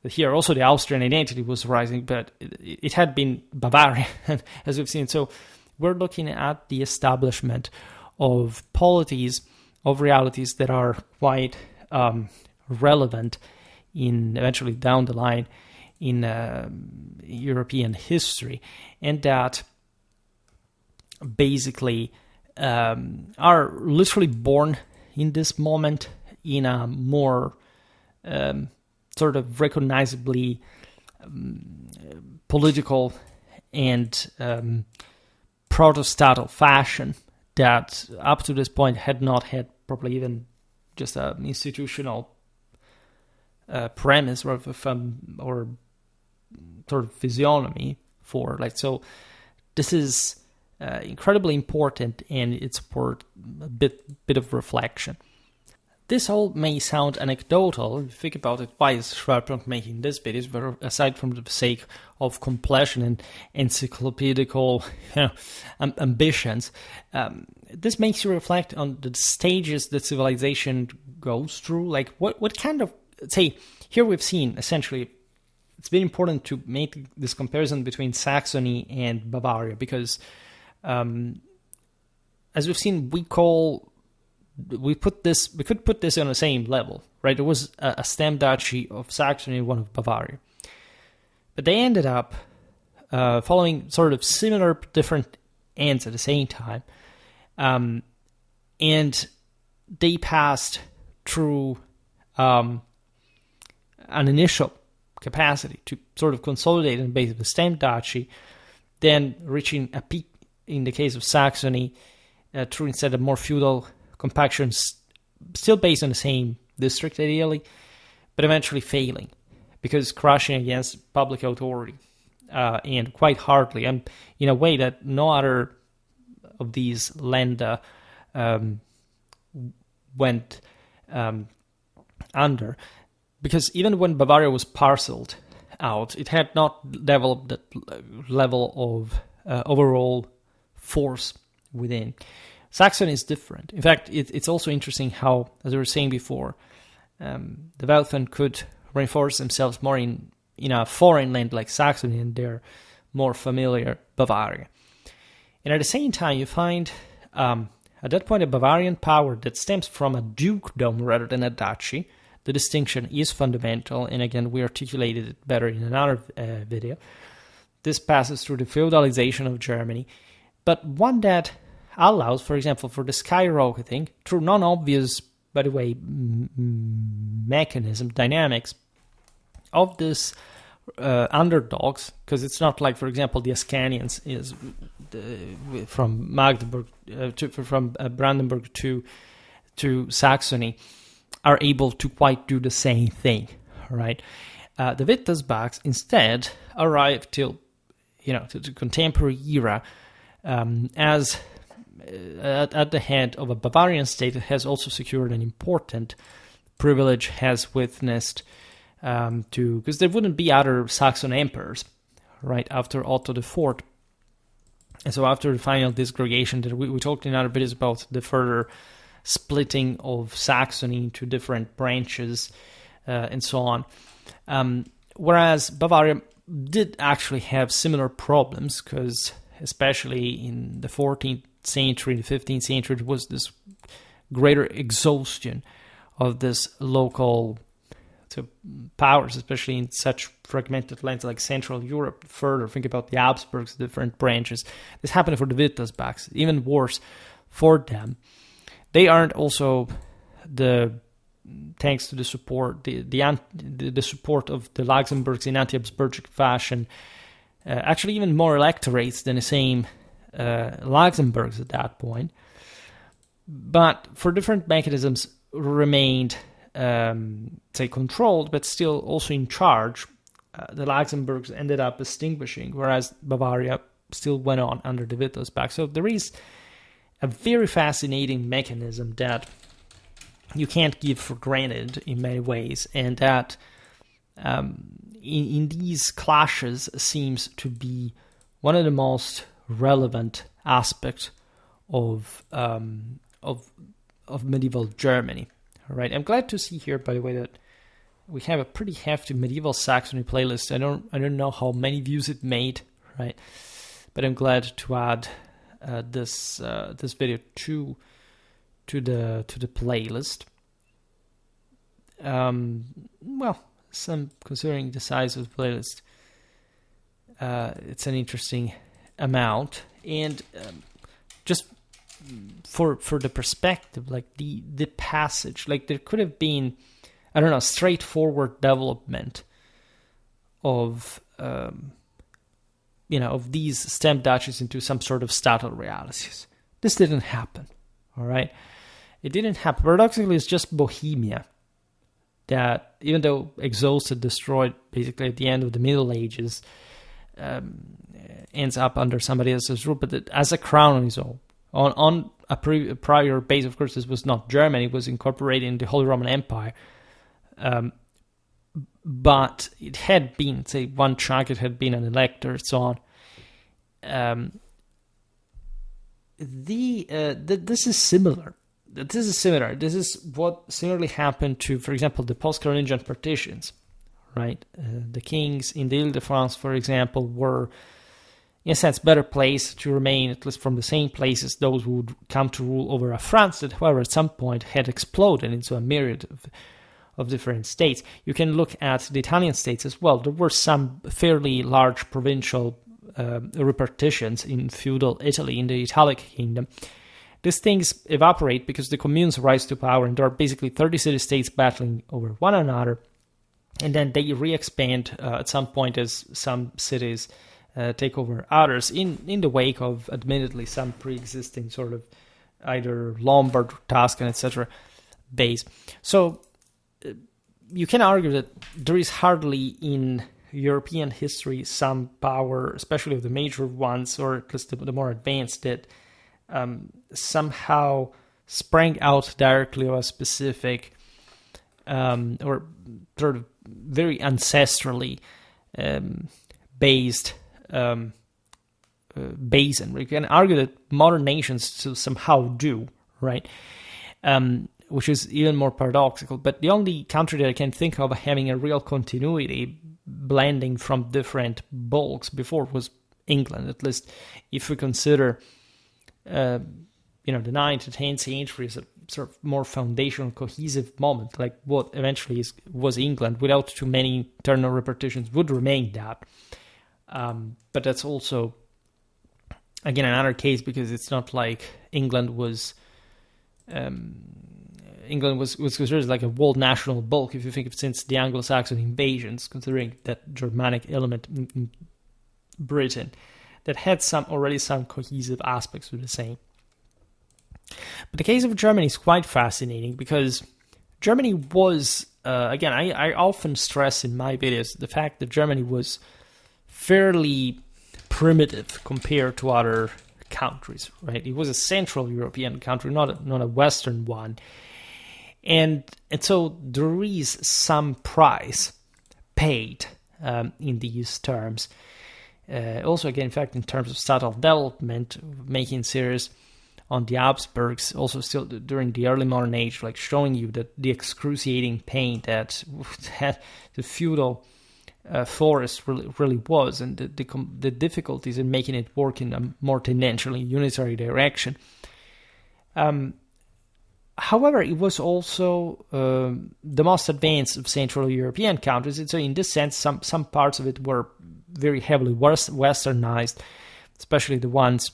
but here also the Austrian identity was rising, but it had been Bavarian, as we've seen. So we're looking at the establishment of polities, of realities that are quite relevant in eventually down the line in European history, and that basically are literally born in this moment in a more sort of recognizably political and proto-statal fashion that up to this point had not had probably even just an institutional premise or sort of physiognomy for, like, so this is incredibly important, and it's for a bit of reflection. This all may sound anecdotal. If you think about it, why is Schwerpunkt making this video? But aside from the sake of completion and encyclopedical ambitions, this makes you reflect on the stages that civilization goes through. Like, what kind of, say, here we've seen, essentially, it's been important to make this comparison between Saxony and Bavaria, because as we've seen, we could put this on the same level, right? There was a stem duchy of Saxony and one of Bavaria, but they ended up following sort of similar, different ends at the same time, and they passed through an initial capacity to sort of consolidate in the base of the stem duchy, then reaching a peak in the case of Saxony through instead of more feudal compactions, still based on the same district ideally, but eventually failing because crashing against public authority, and quite hardly, and in a way that no other of these lända went under, because even when Bavaria was parceled out, it had not developed that level of overall force within. Saxony is different. In fact, it's also interesting how, as I was saying before, the Welfen could reinforce themselves more in a foreign land like Saxony and their more familiar Bavaria. And at the same time, you find at that point a Bavarian power that stems from a dukedom rather than a duchy. The distinction is fundamental, and again, we articulated it better in another video. This passes through the feudalization of Germany, but one that allows, for example, for the skyrocketing, through non-obvious, by the way, mechanism, dynamics, of this underdogs, because it's not like, for example, the Ascanians is from Magdeburg, from Brandenburg to Saxony, are able to quite do the same thing, right? The Wittelsbachs instead arrive to the contemporary era as at the head of a Bavarian state that has also secured an important privilege, has witnessed because there wouldn't be other Saxon emperors, right, after Otto IV. And so after the final disgregation, that we talked in other videos about the further splitting of Saxony into different branches and so on. Whereas Bavaria did actually have similar problems, because especially in the 14th century, the 15th century, there was this greater exhaustion of this local powers, especially in such fragmented lands like Central Europe. Further, think about the Habsburgs, different branches. This happened for the Wittelsbachs, even worse for them. They aren't also thanks to the support, the support of the Luxembourgs in anti-Habsburgic fashion, actually even more electorates than the same Luxembourgs at that point. But for different mechanisms remained, controlled, but still also in charge. The Luxembourgs ended up extinguishing, whereas Bavaria still went on under the Wittelsbachs. So there is a very fascinating mechanism that you can't give for granted in many ways, and that in these clashes seems to be one of the most relevant aspects of medieval Germany. All right, I'm glad to see here, by the way, that we have a pretty hefty medieval Saxony playlist. I don't know how many views it made, right? But I'm glad to add this video to the playlist. Considering the size of the playlist, it's an interesting amount, and just for the perspective, like the passage, like there could have been, I don't know, straightforward development of of these stem duchies into some sort of statal realities. This didn't happen. All right, it didn't happen. Paradoxically, it's just Bohemia that, even though exhausted, destroyed, basically at the end of the Middle Ages, ends up under somebody else's rule, but as a crown on its own. On a prior base, of course, this was not Germany, it was incorporated in the Holy Roman Empire. But it had been, say, one chunk, it had been an elector, so on. This is similar. This is what similarly happened to, for example, the post-Carolingian partitions, right? The kings in the Ile-de-France, for example, were, in a sense, better placed to remain, at least from the same place as those who would come to rule over a France that, however, at some point had exploded into a myriad of different states. You can look at the Italian states as well. There were some fairly large provincial repartitions in feudal Italy, in the Italic kingdom. These things evaporate because the communes rise to power, and there are basically 30 city-states battling over one another, and then they re-expand at some point as some cities take over others in the wake of, admittedly, some pre-existing sort of either Lombard, Tuscan, etc. base. So you can argue that there is hardly in European history some power, especially of the major ones, or at least the more advanced, that somehow sprang out directly of a specific or sort of very ancestrally based basin. We can argue that modern nations somehow do, right? Which is even more paradoxical. But the only country that I can think of having a real continuity, blending from different bulks before, was England. At least if we consider, the 9th to 10th century as a sort of more foundational, cohesive moment, like what eventually was England, without too many internal repartitions, would remain that. But that's also, again, another case, because it's not like England was considered like a world national bulk, if you think of since the Anglo-Saxon invasions, considering that Germanic element in Britain that had already some cohesive aspects to the same. But the case of Germany is quite fascinating, because Germany was, again, I often stress in my videos the fact that Germany was fairly primitive compared to other countries, right? It was a Central European country, not a Western one. And so there is some price paid in these terms. Also, again, in fact, in terms of style development, making series on the Habsburgs, also still during the early modern age, like showing you that the excruciating pain that the feudal forest really was, and the difficulties in making it work in a more tangentially unitary direction. However, it was also the most advanced of Central European countries, and so in this sense, some parts of it were very heavily westernized, especially the ones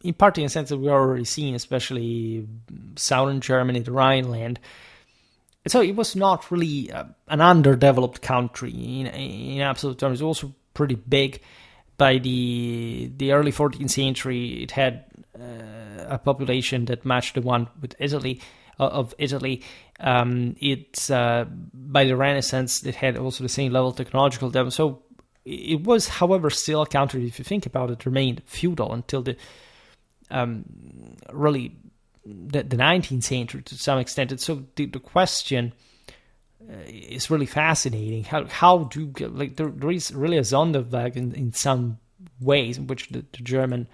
in part in the sense that we are already seeing, especially southern Germany, the Rhineland. So it was not really an underdeveloped country in absolute terms. It was also pretty big. By the early 14th century, it had a population that matched the one with Italy. Of Italy, it's by the Renaissance, it had also the same level of technological development. So it was, however, still a country, if you think about it, remained feudal until the really the 19th century to some extent. And so the question is really fascinating. How do like there is really a Sonderweg in some ways in which the German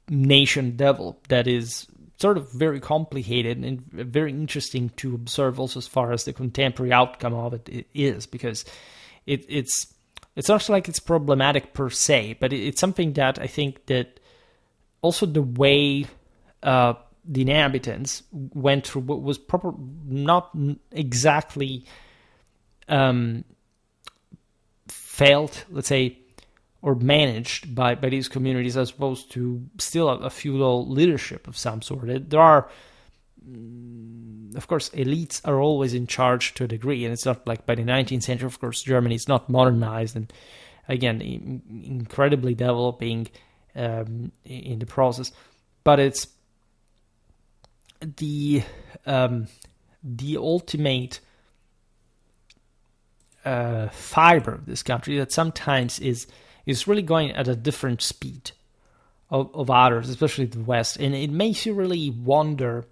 nation developed that is sort of very complicated and very interesting to observe also as far as the contemporary outcome of it is, because it's not like it's problematic per se, but it's something that I think that also the way the inhabitants went through what was not exactly felt, let's say, or managed by these communities as opposed to still a feudal leadership of some sort. There are, of course, elites are always in charge to a degree, and it's not like by the 19th century, of course, Germany is not modernized and, again, incredibly developing in the process. But it's the ultimate fiber of this country that sometimes is really going at a different speed of others, especially the West, and it makes you really wonder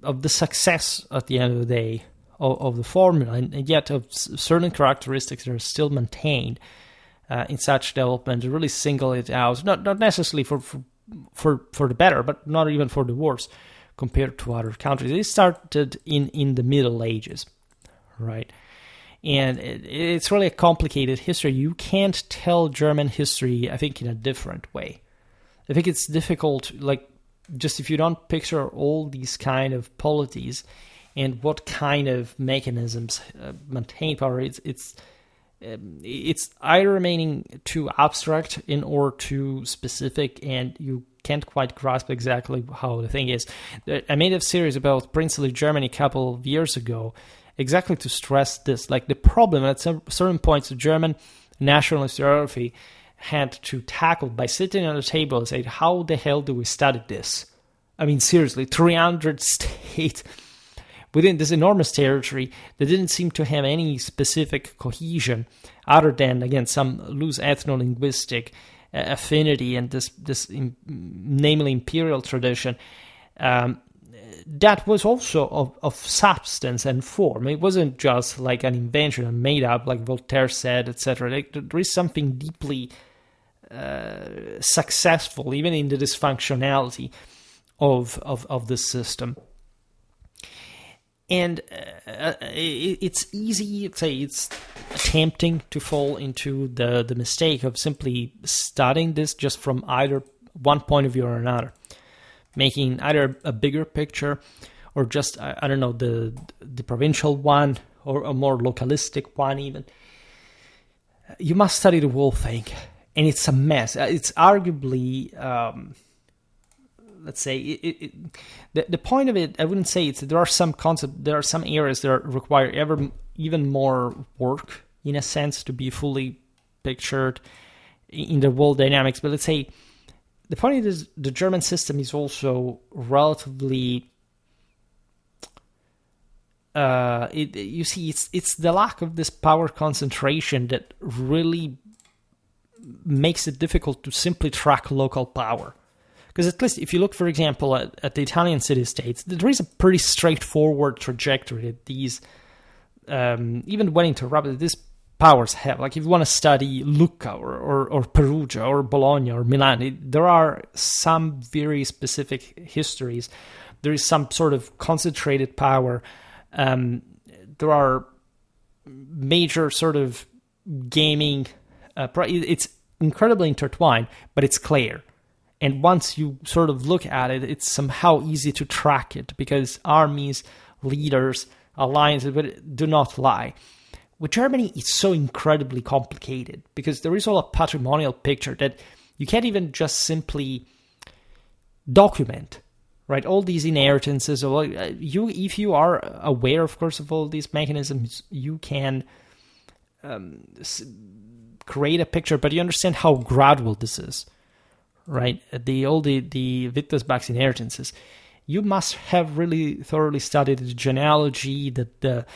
of the success at the end of the day of the formula, and yet of certain characteristics that are still maintained in such development. To really single it out, not necessarily for the better, but not even for the worse compared to other countries. It started in the Middle Ages, right? And it's really a complicated history. You can't tell German history, I think, in a different way. I think it's difficult, like, just if you don't picture all these kind of polities and what kind of mechanisms maintain power, it's either remaining too abstract or too specific, and you can't quite grasp exactly how the thing is. I made a series about princely Germany a couple of years ago, exactly to stress this, like the problem at some certain points the German national historiography had to tackle by sitting on the table and say, how the hell do we study this? I mean, seriously, 300 states within this enormous territory that didn't seem to have any specific cohesion other than, again, some loose ethno-linguistic affinity and this namely imperial tradition. That was also of substance and form. It wasn't just like an invention and made up, like Voltaire said, etc. Like, there is something deeply successful, even in the dysfunctionality of the system. And it's easy, it's tempting to fall into the mistake of simply studying this just from either one point of view or another, making either a bigger picture or just, I don't know, the provincial one or a more localistic one even. You must study the whole thing, and it's a mess. It's arguably, let's say, the point of it, I wouldn't say there are some areas that require even more work, in a sense, to be fully pictured in the world dynamics. But let's say, the point is, the German system is also relatively, you see, it's the lack of this power concentration that really makes it difficult to simply track local power. Because at least if you look, for example, at the Italian city-states, there is a pretty straightforward trajectory that these, even when interrupted, these powers have. Like if you want to study Lucca or Perugia or Bologna or Milan, there are some very specific histories. There is some sort of concentrated power. There are major sort of gaming. It's incredibly intertwined, but it's clear. And once you sort of look at it, it's somehow easy to track it because armies, leaders, alliances do not lie. With Germany, it's so incredibly complicated because there is all a patrimonial picture that you can't even just simply document, right? All these inheritances, if you are aware, of course, of all these mechanisms, you can create a picture, but you understand how gradual this is, right? The Wittelsbachs inheritances. You must have really thoroughly studied the genealogy, the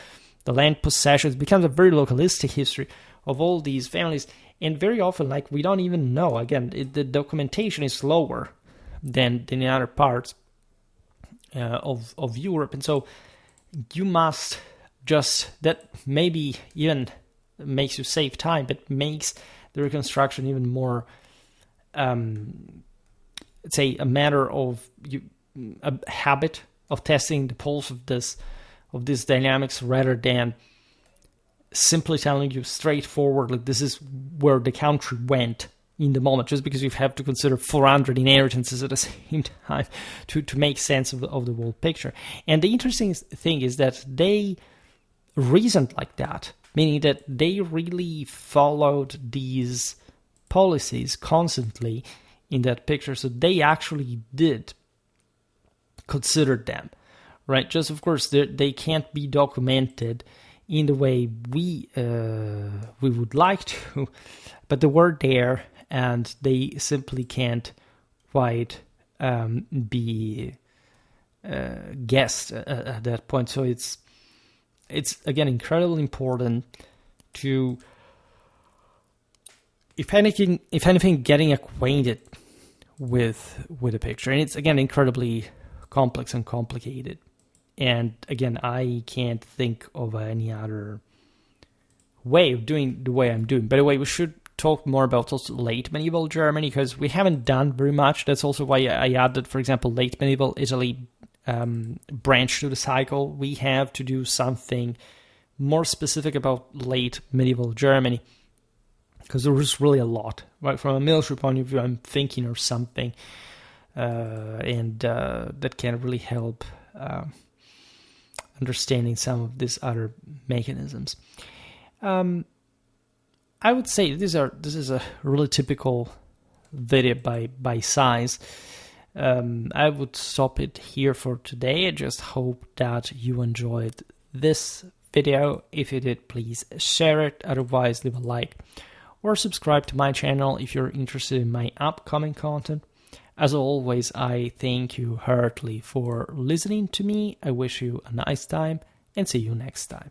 land possessions. It becomes a very localistic history of all these families. And very often, like, we don't even know. Again, the documentation is slower than in other parts of Europe. And so you must that maybe even makes you save time, but makes the reconstruction even more, say, a matter of a habit of testing the pulse of these dynamics rather than simply telling you straightforward, like, this is where the country went in the moment, just because you have to consider 400 inheritances at the same time to make sense of the whole picture. And the interesting thing is that they reasoned like that, meaning that they really followed these policies constantly in that picture. So they actually did consider them, right? Just, of course, they can't be documented in the way we would like to, but they were there, and they simply can't quite be guessed at that point. So it's again incredibly important to, if anything, getting acquainted with the picture. And it's, again, incredibly complex and complicated. And again, I can't think of any other way of doing the way I'm doing. By the way, we should talk more about also late medieval Germany, because we haven't done very much. That's also why I added, for example, late medieval Italy branch to the cycle. We have to do something more specific about late medieval Germany, because there was really a lot, right? From a military point of view, I'm thinking or something, and that can really help understanding some of these other mechanisms. I would say this is a really typical video by size. I would stop it here for today. I just hope that you enjoyed this video. If you did, please share it. Otherwise, leave a like or subscribe to my channel if you're interested in my upcoming content. As always, I thank you heartily for listening to me. I wish you a nice time and see you next time.